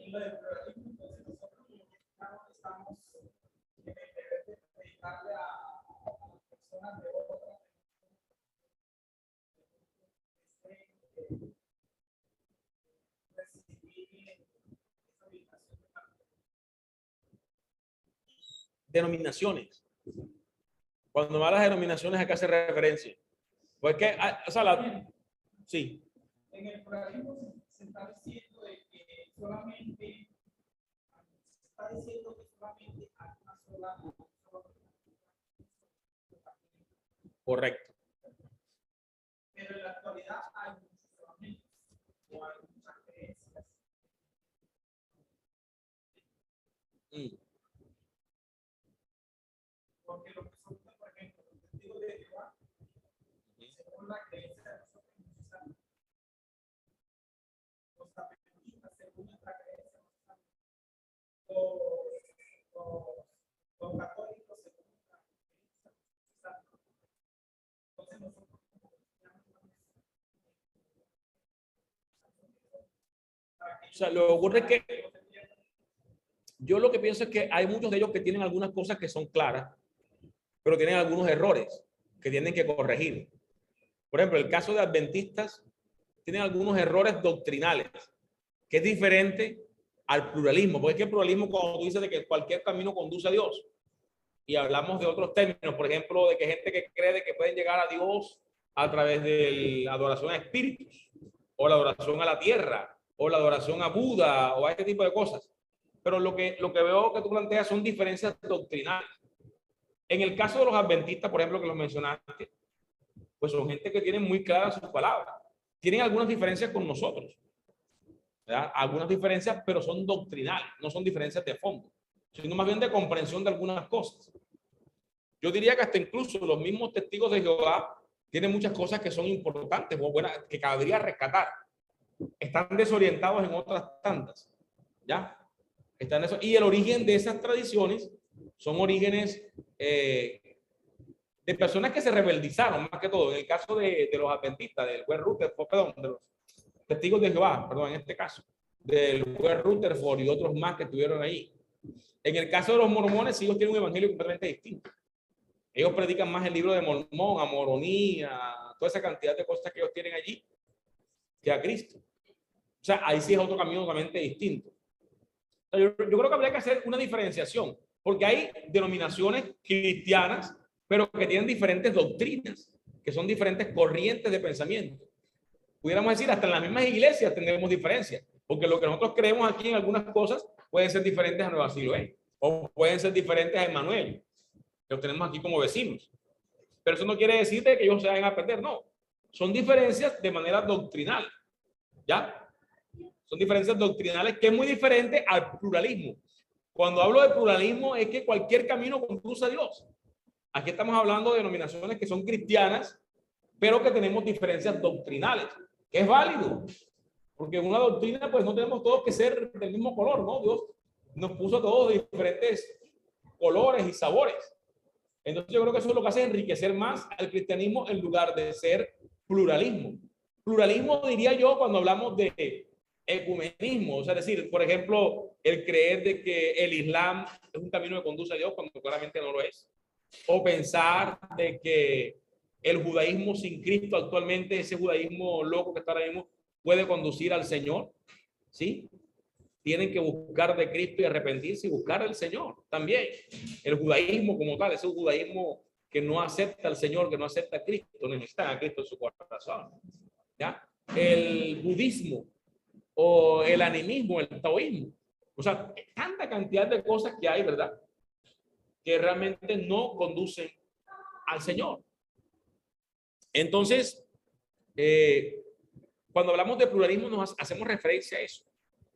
Denominaciones. Cuando me hablas de denominaciones, ¿a qué hace referencia? Pues que, o sea, sí. En el pluralismo se está diciendo de que solamente aquellos Correcto. Pero en la actualidad hay muchos evangelios o hay muchas creencias. Porque lo que son, por ejemplo, los testigos de Jehová, según la creencia de nosotros muchos años, los adventistas, según nuestra creencia, los católicos, según nuestra creencia, entonces nosotros O sea, lo que ocurre es que yo lo que pienso es que hay muchos de ellos que tienen algunas cosas que son claras, pero tienen algunos errores que tienen que corregir. Por ejemplo, el caso de adventistas tienen algunos errores doctrinales, que es diferente al pluralismo, porque es que el pluralismo, cuando tú dices de que cualquier camino conduce a Dios, y hablamos de otros términos, por ejemplo, de que gente que cree de que pueden llegar a Dios a través de la adoración a espíritus, o la adoración a la tierra, o la adoración a Buda, o a este tipo de cosas. Pero lo que veo que tú planteas son diferencias doctrinales. En el caso de los adventistas, por ejemplo, que los mencionaste, pues son gente que tiene muy claras sus palabras. Tienen algunas diferencias con nosotros, ¿verdad? Algunas diferencias, pero son doctrinales, no son diferencias de fondo, sino más bien de comprensión de algunas cosas. Yo diría que hasta incluso los mismos testigos de Jehová tienen muchas cosas que son importantes o buenas, que cabría rescatar. Están desorientados en otras tantas, ¿ya? Están eso. Y el origen de esas tradiciones son orígenes de personas que se rebeldizaron, más que todo. En el caso de los adventistas, del juez Rutherford, perdón, de los testigos de Jehová, perdón, en este caso, del juez Rutherford y otros más que estuvieron ahí. En el caso de los mormones, ellos tienen un evangelio completamente distinto. Ellos predican más el libro de Mormón, a Moronía, toda esa cantidad de cosas que ellos tienen allí, que a Cristo. O sea, ahí sí es otro camino totalmente distinto. Yo creo que habría que hacer una diferenciación, porque hay denominaciones cristianas, pero que tienen diferentes doctrinas, que son diferentes corrientes de pensamiento. Pudiéramos decir, hasta en las mismas iglesias tendremos diferencias, porque lo que nosotros creemos aquí en algunas cosas pueden ser diferentes a Nueva Siloé, o pueden ser diferentes a Emmanuel, que lo tenemos aquí como vecinos. Pero eso no quiere decir que ellos se vayan a perder, no. Son diferencias de manera doctrinal, ¿ya? Son diferencias doctrinales que es muy diferente al pluralismo. Cuando hablo de pluralismo es que cualquier camino conduce a Dios. Aquí estamos hablando de denominaciones que son cristianas, pero que tenemos diferencias doctrinales, que es válido. Porque en una doctrina, pues no tenemos todos que ser del mismo color, ¿no? Dios nos puso a todos de diferentes colores y sabores. Entonces yo creo que eso es lo que hace enriquecer más al cristianismo en lugar de ser pluralismo. Pluralismo diría yo cuando hablamos de ecumenismo, o sea, es decir, por ejemplo, el creer de que el Islam es un camino que conduce a Dios cuando claramente no lo es, o pensar de que el judaísmo sin Cristo actualmente, ese judaísmo loco que está ahora mismo, puede conducir al Señor, ¿sí? Tienen que buscar de Cristo y arrepentirse y buscar al Señor también. El judaísmo como tal, ese judaísmo que no acepta al Señor, que no acepta a Cristo, no necesita a Cristo en su corazón, ¿ya? El budismo o el animismo, el taoísmo. O sea, tanta cantidad de cosas que hay, ¿verdad? Que realmente no conducen al Señor. Entonces, cuando hablamos de pluralismo nos hacemos referencia a eso.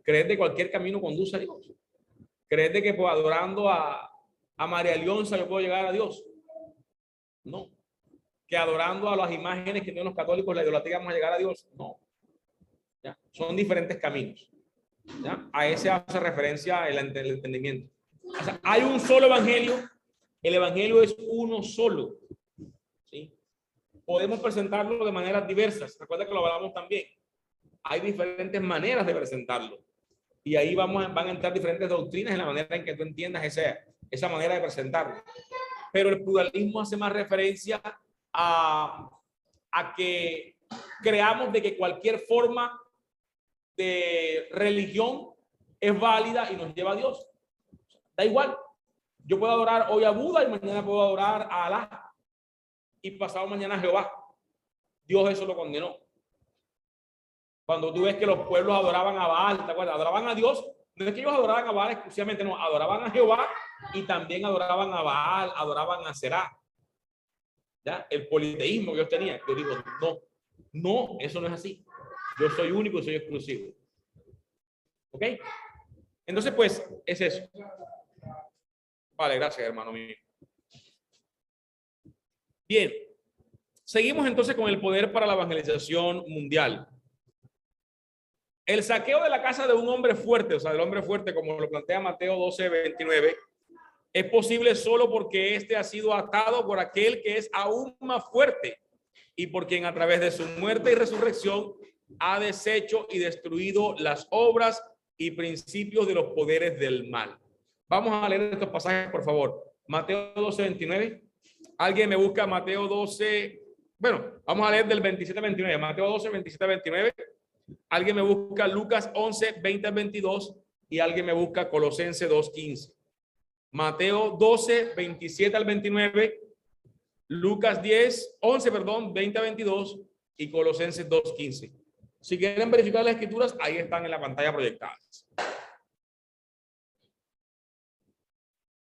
Creer de cualquier camino conduce a Dios. Creer de que pues, adorando a María Leonza yo puedo llegar a Dios. No. Que adorando a las imágenes que tienen los católicos, la idolatría, vamos a llegar a Dios. No. ¿Ya? Son diferentes caminos. ¿Ya? A ese hace referencia el entendimiento. O sea, hay un solo evangelio. El evangelio es uno solo. ¿Sí? Podemos presentarlo de maneras diversas. Recuerda que lo hablamos también. Hay diferentes maneras de presentarlo. Y ahí van a entrar diferentes doctrinas en la manera en que tú entiendas esa manera de presentarlo. Pero el pluralismo hace más referencia a que creamos de que cualquier forma de religión es válida y nos lleva a Dios. Da igual. Yo puedo adorar hoy a Buda y mañana puedo adorar a Alá. Y pasado mañana a Jehová. Dios eso lo condenó. Cuando tú ves que los pueblos adoraban a Baal, ¿te acuerdas? Adoraban a Dios. No es que ellos adoraban a Baal exclusivamente, no. Adoraban a Jehová y también adoraban a Baal, adoraban a Será. ¿ya? El politeísmo que yo tenía. Yo digo, no, eso no es así. Yo soy único, soy exclusivo. ¿Ok? Entonces, pues, es eso. Vale, gracias, hermano mío. Bien. Seguimos entonces con el poder para la evangelización mundial. El saqueo de la casa de un hombre fuerte, o sea, del hombre fuerte, como lo plantea Mateo 12:29, es posible solo porque éste ha sido atado por aquel que es aún más fuerte y por quien a través de su muerte y resurrección ha deshecho y destruido las obras y principios de los poderes del mal. Vamos a leer estos pasajes, por favor. Mateo 12:29. ¿Alguien me busca Mateo 12? Bueno, vamos a leer del 27 al 29. Mateo 12, 27 al 29. Alguien me busca Lucas 11, 20 al 22. Y alguien me busca Colosenses 2:15. Mateo 12, 27 al 29. Lucas 11, 20 a 22. Y Colosenses 2:15. Si quieren verificar las escrituras, ahí están en la pantalla proyectadas.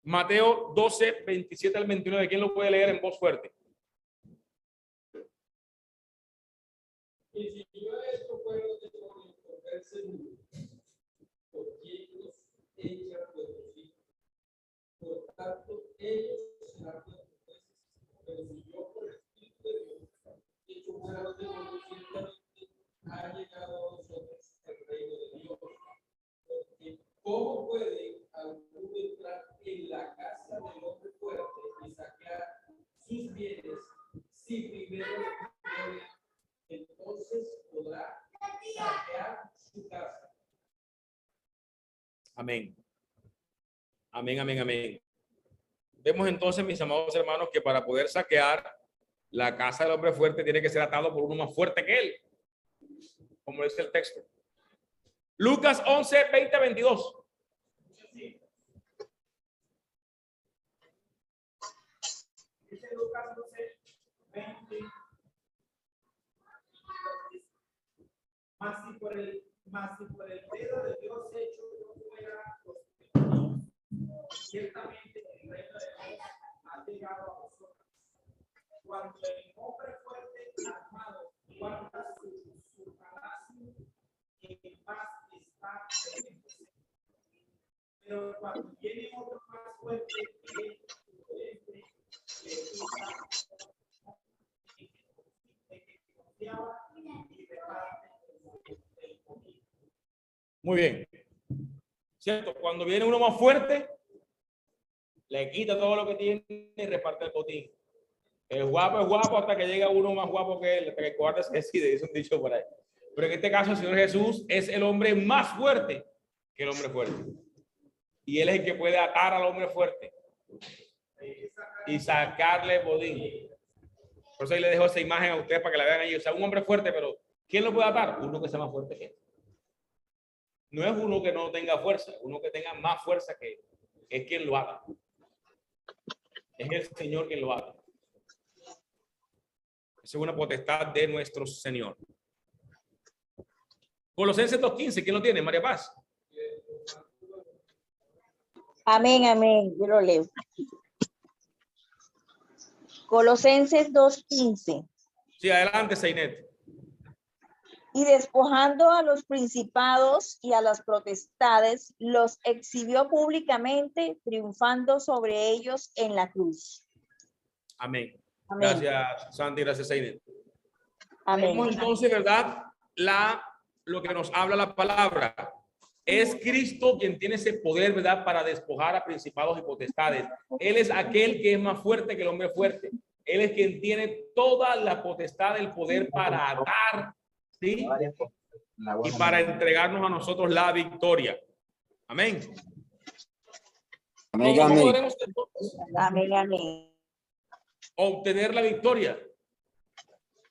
Mateo 12, 27 al 29. ¿Quién lo puede leer en voz fuerte? Y si yo esto fuera de por seguro, por quien los echa vuestros hijos. Por tanto, ellos serán vuestros jueces. Pero si yo por el Espíritu de Dios hecho fuera de vosotros, ciertamente ha llegado a vosotros el reino de Dios. Porque ¿cómo puede alguno entrar en la casa del hombre fuerte y saquear sus bienes si primero gloria? Entonces podrá saquear su casa. Amén. Amén, amén, amén. Vemos entonces, mis amados hermanos, que para poder saquear la casa del hombre fuerte tiene que ser atado por uno más fuerte que él, como dice el texto. Lucas 11, 20, 22. Dice Lucas 12, 20. Mas si por el dedo de Dios hecho no fuera los ciertamente el reino de Dios ha llegado a vosotros. Cuando el hombre fuerte armado guarda su palacio, en paz está teniéndose. Pero cuando viene otro más fuerte que él, prudente, le quita, confiaba y reparte. Muy bien. ¿Cierto? Cuando viene uno más fuerte, le quita todo lo que tiene y reparte el botín. El guapo es guapo hasta que llega uno más guapo que él, hasta que el cobarde se decide, es un dicho por ahí. Pero en este caso el Señor Jesús es el hombre más fuerte que el hombre fuerte. Y Él es el que puede atar al hombre fuerte y sacarle el botín. Por eso ahí le dejo esa imagen a ustedes para que la vean ahí. O sea, un hombre fuerte, pero ¿quién lo puede atar? Uno que sea más fuerte que él. No es uno que no tenga fuerza, uno que tenga más fuerza que él. Es quien lo haga. Es el Señor quien lo haga. Es una potestad de nuestro Señor. Colosenses 2:15, ¿quién lo tiene? María Paz. Amén, amén. Yo lo leo. Colosenses 2:15. Sí, adelante, Seinet. Y despojando a los principados y a las potestades, los exhibió públicamente, triunfando sobre ellos en la cruz. Amén. Amén. Gracias, Santi. Gracias, Seinet. Amén. Vemos entonces, ¿verdad? Lo que nos habla la palabra. Es Cristo quien tiene ese poder, ¿verdad? Para despojar a principados y potestades. Él es aquel que es más fuerte que el hombre fuerte. Él es quien tiene toda la potestad, el poder para atar, ¿sí? Y para entregarnos a nosotros la victoria. Amén. Amén, ¿Cómo amén. podremos entonces Amén, amén. obtener la victoria?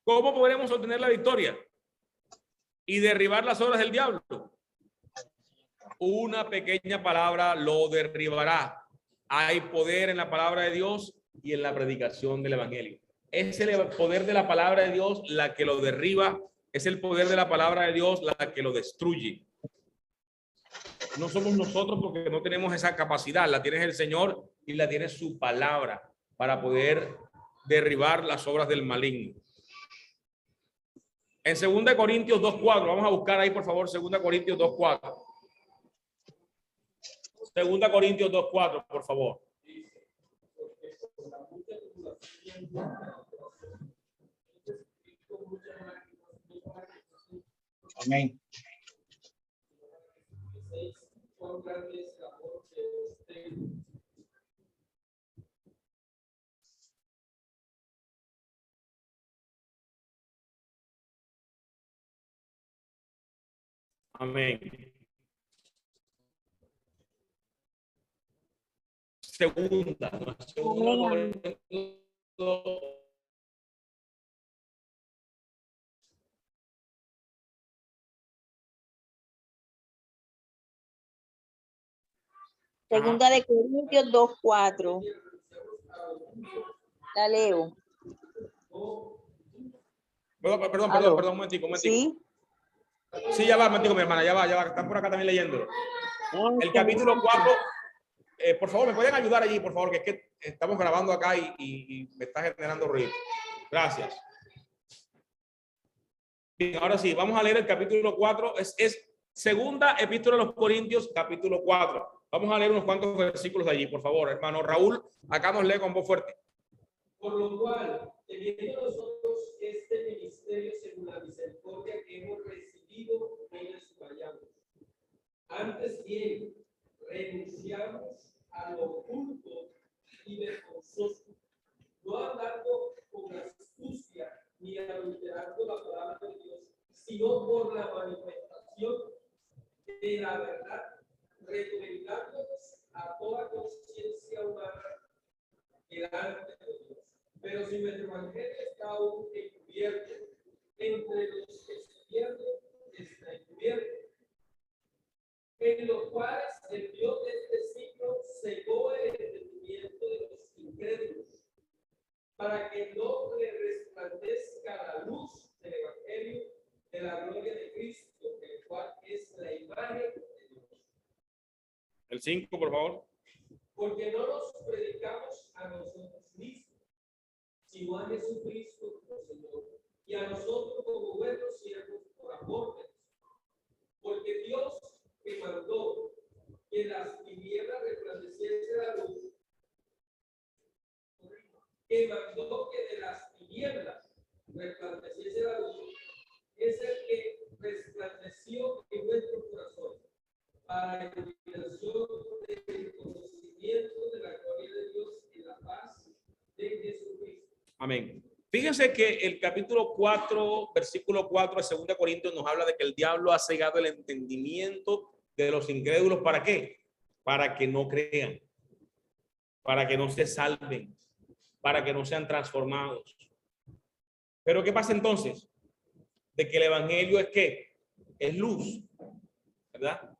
¿Cómo podremos obtener la victoria? Y derribar las obras del diablo. Una pequeña palabra lo derribará. Hay poder en la palabra de Dios y en la predicación del evangelio. Es el poder de la palabra de Dios la que lo derriba. Es el poder de la palabra de Dios la que lo destruye. No somos nosotros porque no tenemos esa capacidad. La tiene el Señor y la tiene su palabra para poder derribar las obras del maligno. En 2 Corintios 2:4, vamos a buscar ahí por favor 2 Corintios 2:4. 2 Corintios 2:4, por favor. Amén. Amén. Segunda. Segunda de Corintios 2:4. La leo. Perdón, un momentico. ¿Sí? Sí, ya va, un momentico, mi hermana, ya va, están por acá también leyéndolo. El capítulo 4, por favor, ¿me pueden ayudar allí, por favor? Que es que estamos grabando acá y me está generando ruido. Gracias. Bien, ahora sí, vamos a leer el capítulo 4. Es segunda epístola de los Corintios, capítulo 4. Vamos a leer unos cuantos versículos de allí, por favor, hermano Raúl. Acá nos lee con voz fuerte. Por lo cual, teniendo nosotros este ministerio según la misericordia que hemos recibido, no desmayamos. Antes bien, renunciamos a lo oculto y vergonzoso, no andando con astucia ni adulterando la palabra de Dios, sino por la manifestación de la verdad, recomendándonos a toda conciencia humana delante de Dios. Pero si nuestro evangelio está aún encubierto, entre los que se pierden está encubierto, en los cuales el Dios de este siglo cegó el entendimiento de los incrédulos, para que no le resplandezca la luz del evangelio de la gloria de Cristo, el cual es la imagen de Dios. El 5, por favor. Porque no nos predicamos a nosotros mismos, sino a Jesucristo como Señor, y a nosotros como buenos siervos por amor de Dios. Porque Dios que mandó que las tinieblas resplandeciese la luz, que mandó que de las tinieblas resplandeciese la luz, es el que resplandeció en nuestros corazones para la iluminación del conocimiento de la gloria de Dios y la paz de Jesucristo. Amén. Fíjense que el capítulo 4, versículo 4 de 2 Corintios nos habla de que el diablo ha cegado el entendimiento de los incrédulos. ¿Para qué? Para que no crean, para que no se salven, para que no sean transformados. Pero ¿qué pasa entonces? De que el evangelio es ¿qué? Es luz, ¿verdad?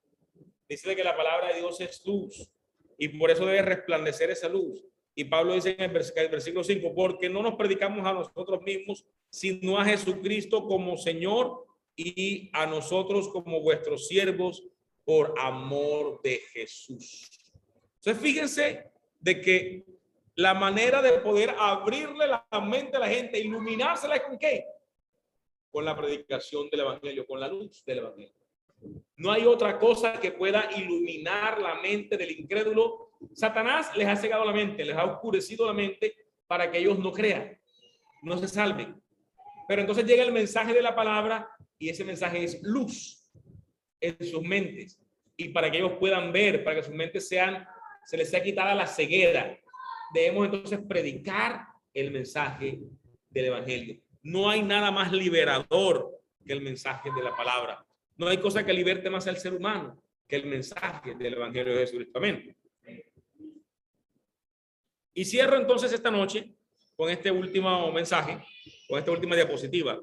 Dice que la palabra de Dios es luz y por eso debe resplandecer esa luz. Y Pablo dice en el versículo 5, porque no nos predicamos a nosotros mismos, sino a Jesucristo como Señor y a nosotros como vuestros siervos por amor de Jesús. Entonces fíjense de que la manera de poder abrirle la mente a la gente, iluminársela, ¿es con qué? Con la predicación del evangelio, con la luz del evangelio. No hay otra cosa que pueda iluminar la mente del incrédulo. Satanás les ha cegado la mente, les ha oscurecido la mente para que ellos no crean, no se salven. Pero entonces llega el mensaje de la palabra y ese mensaje es luz en sus mentes y para que ellos puedan ver, para que sus mentes se les sea quitada la ceguera. Debemos entonces predicar el mensaje del evangelio. No hay nada más liberador que el mensaje de la palabra. No hay cosa que liberte más al ser humano que el mensaje del evangelio de Jesucristo. Amén. Y cierro entonces esta noche con este último mensaje, con esta última diapositiva.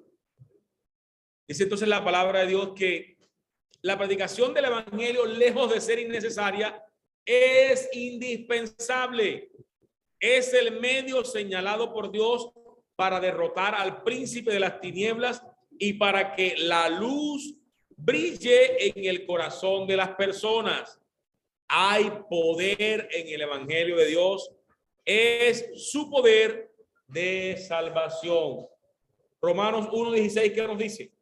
Dice entonces la palabra de Dios que la predicación del evangelio, lejos de ser innecesaria, es indispensable. Es el medio señalado por Dios para derrotar al príncipe de las tinieblas y para que la luz brille en el corazón de las personas. Hay poder en el evangelio de Dios. Es su poder de salvación. Romanos 1:16, ¿qué nos dice?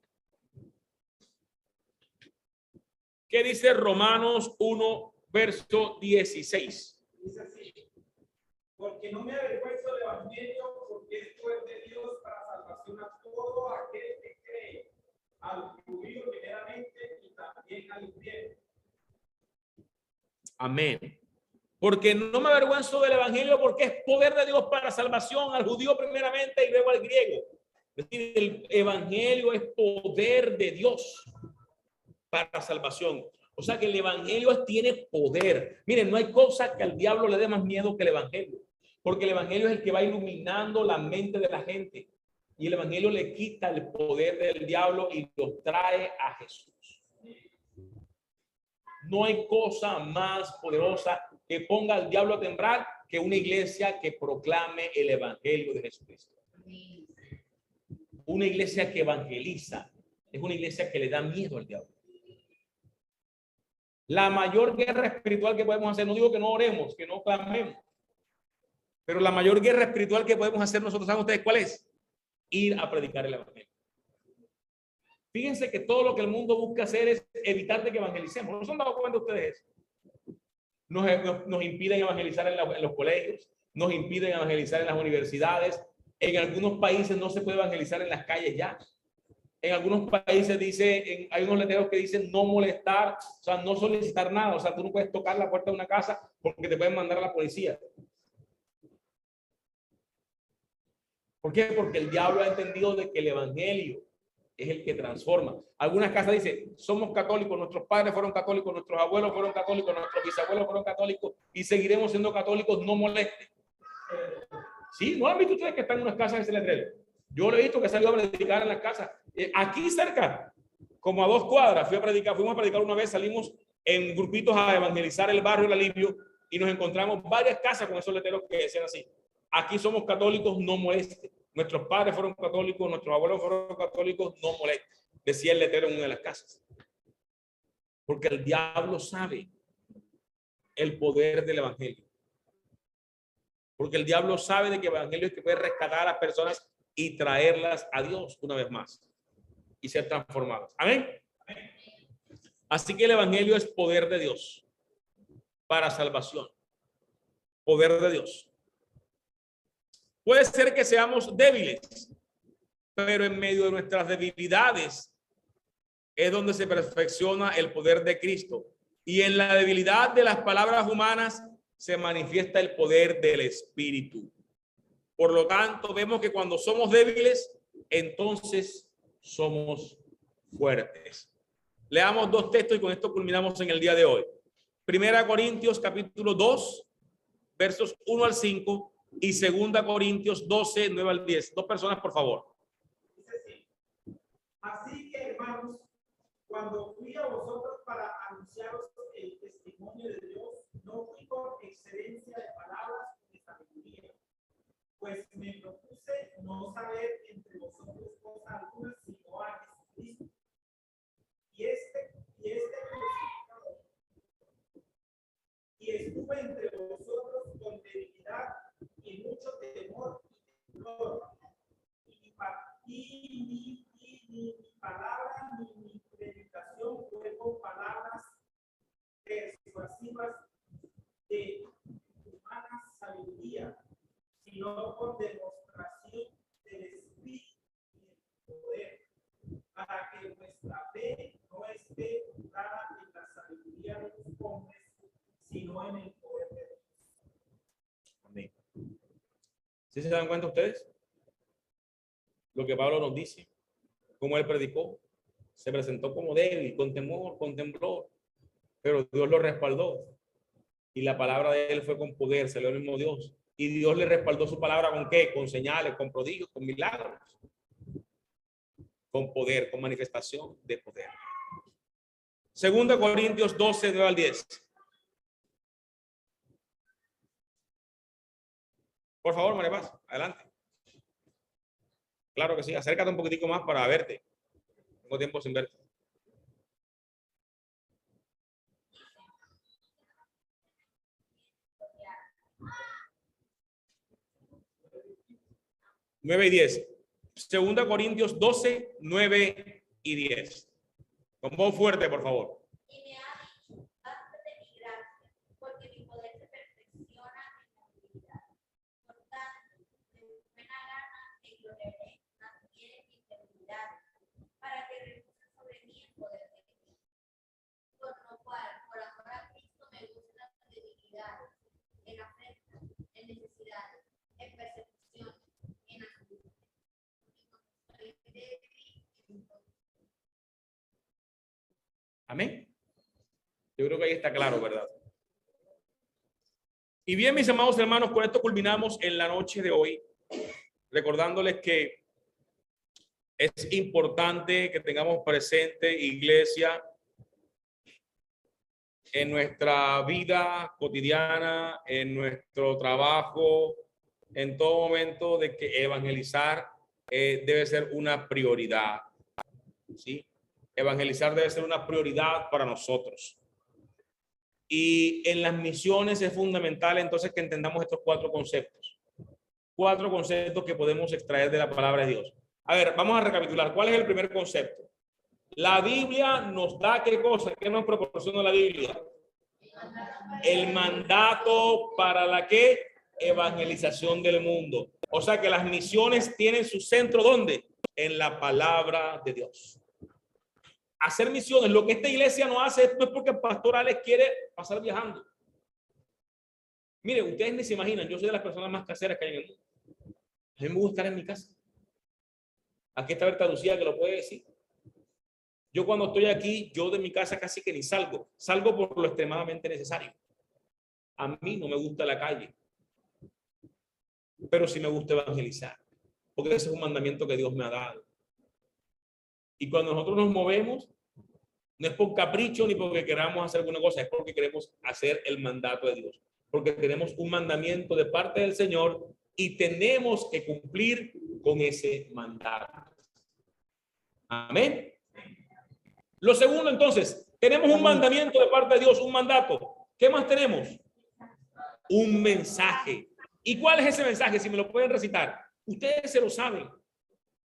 ¿Qué dice Romanos 1, verso 16? Dice así: porque no me avergüenzo del evangelio, porque es poder de Dios para salvación a todo aquel que cree, al judío primeramente y también al griego. Amén. Porque no me avergüenzo del evangelio, porque es poder de Dios para salvación al judío primeramente y luego al griego. Es decir, el evangelio es poder de Dios para salvación. O sea que el evangelio tiene poder. Miren, no hay cosa que al diablo le dé más miedo que el evangelio, porque el evangelio es el que va iluminando la mente de la gente, y el evangelio le quita el poder del diablo y lo trae a Jesús. No hay cosa más poderosa que ponga al diablo a temblar que una iglesia que proclame el evangelio de Jesucristo. Una iglesia que evangeliza es una iglesia que le da miedo al diablo. La mayor guerra espiritual que podemos hacer, no digo que no oremos, que no clamemos, pero la mayor guerra espiritual que podemos hacer nosotros, ¿saben ustedes cuál es? Ir a predicar el evangelio. Fíjense que todo lo que el mundo busca hacer es evitar de que evangelicemos. ¿No se han dado cuenta ustedes? Nos impiden evangelizar en los colegios, nos impiden evangelizar en las universidades. En algunos países no se puede evangelizar en las calles ya. En algunos países hay unos letreros que dicen no molestar, o sea, no solicitar nada. O sea, tú no puedes tocar la puerta de una casa porque te pueden mandar a la policía. ¿Por qué? Porque el diablo ha entendido de que el evangelio es el que transforma. Algunas casas dicen, somos católicos, nuestros padres fueron católicos, nuestros abuelos fueron católicos, nuestros bisabuelos fueron católicos y seguiremos siendo católicos, no molesten. Sí, ¿no han visto ustedes que están en unas casas de ese letrero? Yo lo he visto que salió a predicar en las casas. Aquí cerca, como a 2 cuadras, fuimos a predicar una vez, salimos en grupitos a evangelizar el barrio El Alivio y nos encontramos varias casas con esos letreros que decían así: aquí somos católicos, no molesten. Nuestros padres fueron católicos, nuestros abuelos fueron católicos, no molesten. Decía el letrero en una de las casas. Porque el diablo sabe el poder del evangelio. Porque el diablo sabe de que el evangelio es que puede rescatar a las personas y traerlas a Dios una vez más y ser transformadas. Amén. Así que el evangelio es poder de Dios para salvación. Poder de Dios. Puede ser que seamos débiles, pero en medio de nuestras debilidades es donde se perfecciona el poder de Cristo. Y en la debilidad de las palabras humanas se manifiesta el poder del Espíritu. Por lo tanto, vemos que cuando somos débiles, entonces somos fuertes. Leamos 2 textos y con esto culminamos en el día de hoy. 1 Corintios capítulo 2, versos 1 al 5 y 2 Corintios 12, 9 al 10. 2 personas, por favor. Dice así: así que, hermanos, cuando fui a vosotros para anunciaros el testimonio de Dios, no fui por excelencia de palabras ni de sabiduría, pues me propuse no saber entre vosotros cosa alguna sino a Jesucristo y crucificado. Y estuve entre vosotros con debilidad y mucho temor y temblor, y mi palabra ni mi predicación fue con palabras persuasivas de humana sabiduría, sino con demostración del Espíritu y del poder, para que vuestra fe no esté fundada en la sabiduría de los hombres, sino en el poder de Dios. Amén. ¿Sí se dan cuenta ustedes? Lo que Pablo nos dice, como él predicó, se presentó como débil, con temor, con temblor, pero Dios lo respaldó y la palabra de él fue con poder, se lo el mismo Dios, y Dios le respaldó su palabra ¿con qué? Con señales, con prodigios, con milagros, con poder, con manifestación de poder. 2 Corintios 12, 9 al 10. Por favor, María Paz, adelante. Claro que sí, acércate un poquitico más para verte. Tengo tiempo sin verte. 9 y 10. Segunda Corintios 12, 9 y 10. Con voz fuerte, por favor. Y me ha dicho, bástate mi gracia, porque mi poder se perfecciona en la debilidad. Por tanto, de buena gana me gloriaré más bien en mi debilidad, para que repose sobre mí el poder de Cristo. Por lo cual, por amor a Cristo, me gusta las debilidades, en afrentas, en necesidades, en persecución, en angustia. Porque cuando soy débil, Amén. Yo creo que ahí está claro, ¿verdad? Y bien, mis amados hermanos, con esto culminamos en la noche de hoy, recordándoles que es importante que tengamos presente, iglesia, en nuestra vida cotidiana, en nuestro trabajo, en todo momento, de que evangelizar debe ser una prioridad, ¿sí? Evangelizar debe ser una prioridad para nosotros. Y en las misiones es fundamental entonces que entendamos estos cuatro conceptos que podemos extraer de la palabra de Dios. A ver, vamos a recapitular. ¿Cuál es el primer concepto? La Biblia nos da ¿qué cosa? ¿Qué nos proporciona la Biblia? El mandato para la ¿qué? Evangelización del mundo. O sea que las misiones tienen su centro ¿dónde? En la palabra de Dios. Hacer misiones, lo que esta iglesia no hace no es porque el pastor Alex quiere pasar viajando. Mire, ustedes ni se imaginan, yo soy de las personas más caseras que hay en el mundo. A mí me gusta estar en mi casa. Aquí está Berta Lucía que lo puede decir. Yo cuando estoy aquí, yo de mi casa casi que ni salgo. Salgo por lo extremadamente necesario. A mí no me gusta la calle. Pero sí me gusta evangelizar. Porque ese es un mandamiento que Dios me ha dado. Y cuando nosotros nos movemos, no es por capricho ni porque queramos hacer alguna cosa, es porque queremos hacer el mandato de Dios. Porque tenemos un mandamiento de parte del Señor y tenemos que cumplir con ese mandato. Amén. Lo segundo, entonces, tenemos un mandamiento de parte de Dios, un mandato. ¿Qué más tenemos? Un mensaje. ¿Y cuál es ese mensaje? Si me lo pueden recitar. Ustedes se lo saben.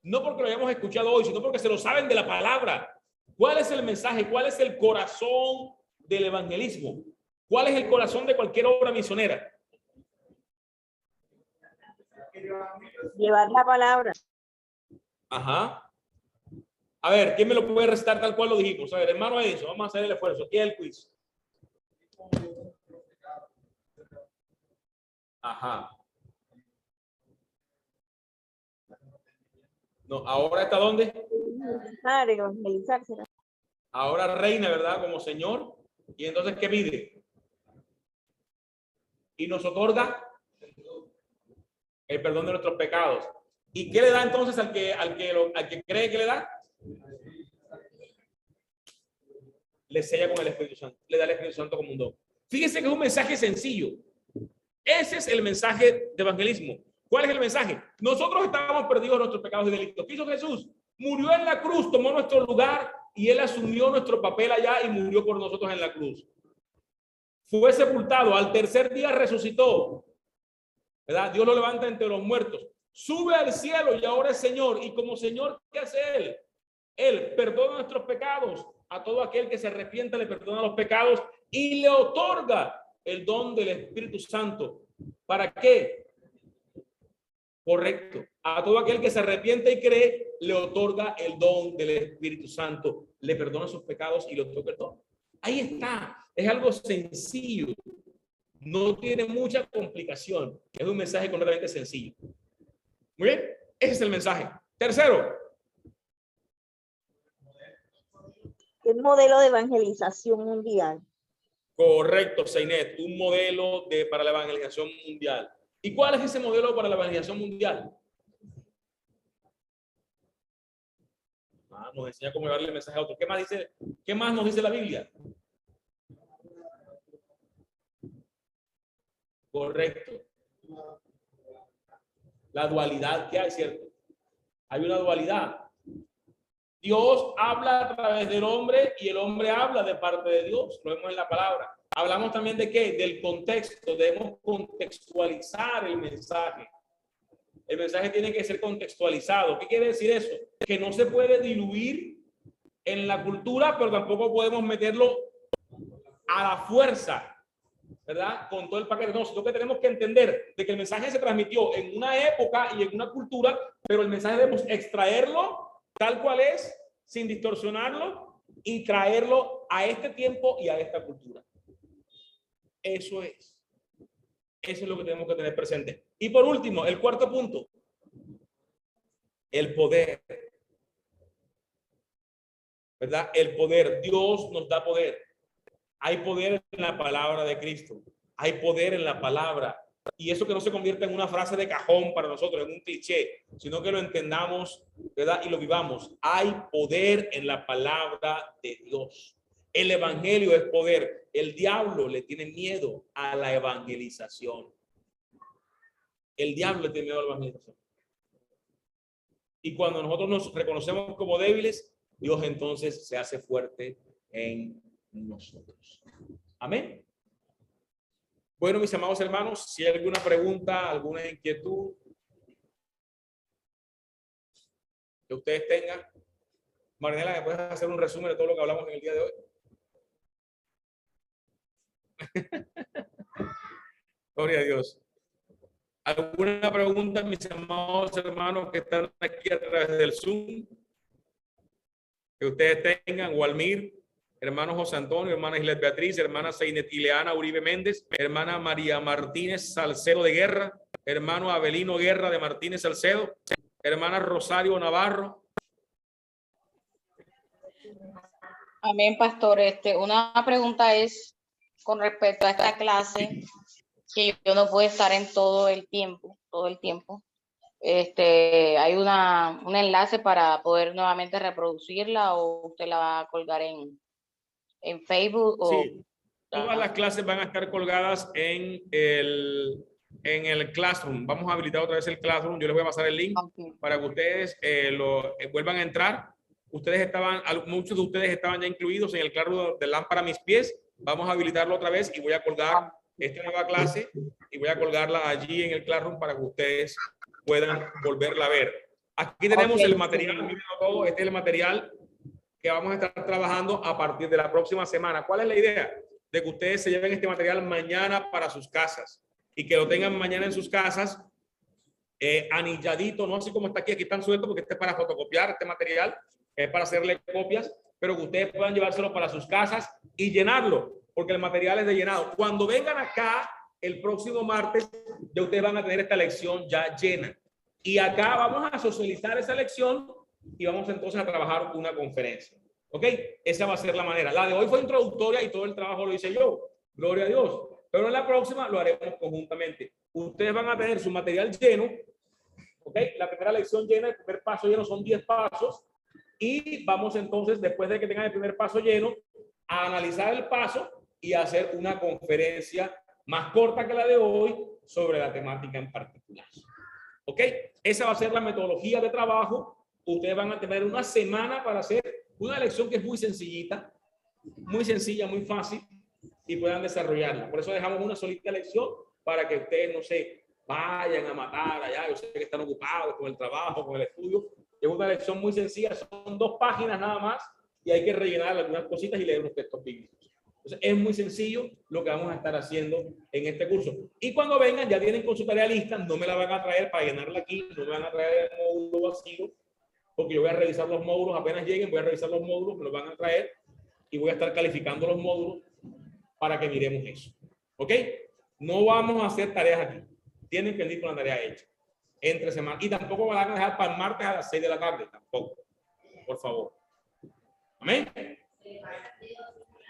No porque lo hayamos escuchado hoy, sino porque se lo saben de la palabra. ¿Cuál es el mensaje? ¿Cuál es el corazón del evangelismo? ¿Cuál es el corazón de cualquier obra misionera? Llevar la palabra. Ajá. A ver, ¿quién me lo puede recitar tal cual lo dijimos? A ver, hermano Edison, vamos a hacer el esfuerzo. Aquí es el quiz. Ajá. No, ahora está ¿dónde? Evangelizar, será. Ahora reina, ¿verdad? Como Señor. Y entonces, ¿qué pide? Y nos otorga el perdón de nuestros pecados. ¿Y qué le da entonces al que cree que le da? Le sella con el Espíritu Santo. Le da el Espíritu Santo como un don. Fíjense que es un mensaje sencillo. Ese es el mensaje de evangelismo. ¿Cuál es el mensaje? Nosotros estábamos perdidos en nuestros pecados y delitos. ¿Qué hizo Jesús? Murió en la cruz, tomó nuestro lugar y él asumió nuestro papel allá y murió por nosotros en la cruz. Fue sepultado, al tercer día resucitó, ¿verdad? Dios lo levanta entre los muertos, sube al cielo y ahora es Señor. Y como Señor, ¿qué hace él? Él perdona nuestros pecados. A todo aquel que se arrepienta le perdona los pecados y le otorga el don del Espíritu Santo. ¿Para qué? Correcto. A todo aquel que se arrepiente y cree, le otorga el don del Espíritu Santo. Le perdona sus pecados y le otorga el don. Ahí está. Es algo sencillo. No tiene mucha complicación. Es un mensaje completamente sencillo. Muy bien. Ese es el mensaje. Tercero. El modelo de evangelización mundial. Correcto, Seinet. Un modelo para la evangelización mundial. ¿Y cuál es ese modelo para la evangelización mundial? Nos enseña cómo darle el mensaje a otros. ¿Qué más nos dice la Biblia? Correcto. La dualidad que hay, ¿cierto? Hay una dualidad. Dios habla a través del hombre y el hombre habla de parte de Dios. Lo vemos en la palabra. Hablamos también de qué? Del contexto. Debemos contextualizar el mensaje. El mensaje tiene que ser contextualizado. ¿Qué quiere decir eso? Que no se puede diluir en la cultura, pero tampoco podemos meterlo a la fuerza, ¿verdad? Con todo el paquete. No, sino que tenemos que entender de que el mensaje se transmitió en una época y en una cultura, pero el mensaje debemos extraerlo tal cual es, sin distorsionarlo, y traerlo a este tiempo y a esta cultura. Eso es. Eso es lo que tenemos que tener presente. Y por último, el cuarto punto. El poder. ¿Verdad? El poder. Dios nos da poder. Hay poder en la palabra de Cristo. Hay poder en la palabra. Y eso que no se convierta en una frase de cajón para nosotros, en un cliché, sino que lo entendamos, ¿verdad? Y lo vivamos. Hay poder en la palabra de Dios. El evangelio es poder. El diablo le tiene miedo a la evangelización. El diablo le tiene miedo a la evangelización. Y cuando nosotros nos reconocemos como débiles, Dios entonces se hace fuerte en nosotros. Amén. Bueno, mis amados hermanos, si hay alguna pregunta, alguna inquietud que ustedes tengan. Marinela, ¿me puedes hacer un resumen de todo lo que hablamos en el día de hoy? Gloria a Dios. ¿Alguna pregunta, mis amados hermanos que están aquí a través del Zoom? Que ustedes tengan, Walmir, hermano José Antonio, hermana Islet Beatriz, hermana Seinet Ileana Uribe Méndez, hermana María Martínez Salcedo de Guerra, hermano Abelino Guerra de Martínez Salcedo, hermana Rosario Navarro. Amén, pastor. Una pregunta es con respecto a esta clase, que yo no puedo estar en todo el tiempo. ¿Hay un enlace para poder nuevamente reproducirla o usted la va a colgar en Facebook? Sí, todas las clases van a estar colgadas en el Classroom. Vamos a habilitar otra vez el Classroom. Yo les voy a pasar el link para que ustedes vuelvan a entrar. Muchos de ustedes estaban ya incluidos en el Classroom de Lámpara a mis pies. Vamos a habilitarlo otra vez y voy a colgar esta nueva clase y voy a colgarla allí en el Classroom para que ustedes puedan volverla a ver. Aquí tenemos el material, mírenlo todo. Este es el material que vamos a estar trabajando a partir de la próxima semana. ¿Cuál es la idea? De que ustedes se lleven este material mañana para sus casas y que lo tengan mañana en sus casas anilladito, no así como está aquí. Aquí están sueltos porque este es para fotocopiar este material, es para hacerle copias, pero que ustedes puedan llevárselo para sus casas y llenarlo, porque el material es de llenado. Cuando vengan acá el próximo martes, ya ustedes van a tener esta lección ya llena. Y acá vamos a socializar esa lección y vamos entonces a trabajar una conferencia. ¿Ok? Esa va a ser la manera. La de hoy fue introductoria y todo el trabajo lo hice yo. Gloria a Dios. Pero en la próxima lo haremos conjuntamente. Ustedes van a tener su material lleno. ¿Ok? La primera lección llena, el primer paso lleno son 10 pasos. Y vamos entonces, después de que tengan el primer paso lleno, a analizar el paso y a hacer una conferencia más corta que la de hoy sobre la temática en particular. ¿Ok? Esa va a ser la metodología de trabajo. Ustedes van a tener una semana para hacer una lección que es muy sencillita, muy sencilla, muy fácil y puedan desarrollarla. Por eso dejamos una solita lección para que ustedes no se vayan a matar allá. Yo sé que están ocupados con el trabajo, con el estudio. Es una lección muy sencilla, son 2 páginas nada más y hay que rellenar algunas cositas y leer unos textos bíblicos. Entonces es muy sencillo lo que vamos a estar haciendo en este curso. Y cuando vengan ya vienen con su tarea lista, no me la van a traer para llenarla aquí, no me van a traer el módulo vacío, porque yo voy a revisar los módulos, apenas lleguen voy a revisar los módulos, me los van a traer y voy a estar calificando los módulos para que miremos eso. ¿Ok? No vamos a hacer tareas aquí. Tienen que venir con la tarea hecha. Entre semana. Y tampoco van a dejar para el martes a las 6 de la tarde. Tampoco. Por favor. Amén.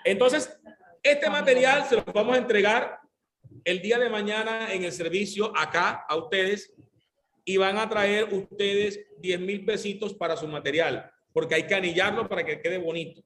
Entonces, este material se los vamos a entregar el día de mañana en el servicio acá a ustedes y van a traer ustedes 10,000 pesitos para su material, porque hay que anillarlo para que quede bonito.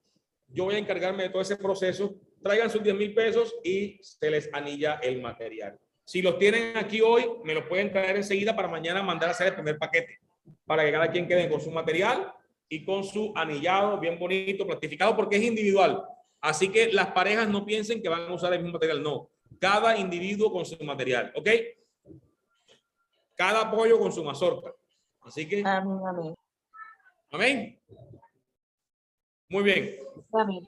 Yo voy a encargarme de todo ese proceso. Traigan sus 10,000 pesos y se les anilla el material. Si los tienen aquí hoy, me lo pueden traer enseguida para mañana mandar a hacer el primer paquete, para que cada quien quede con su material y con su anillado bien bonito, plastificado, porque es individual. Así que las parejas no piensen que van a usar el mismo material, no. Cada individuo con su material, ¿ok? Cada pollo con su mazorca. Así que, Amén, amén. amén. Muy bien. Amén.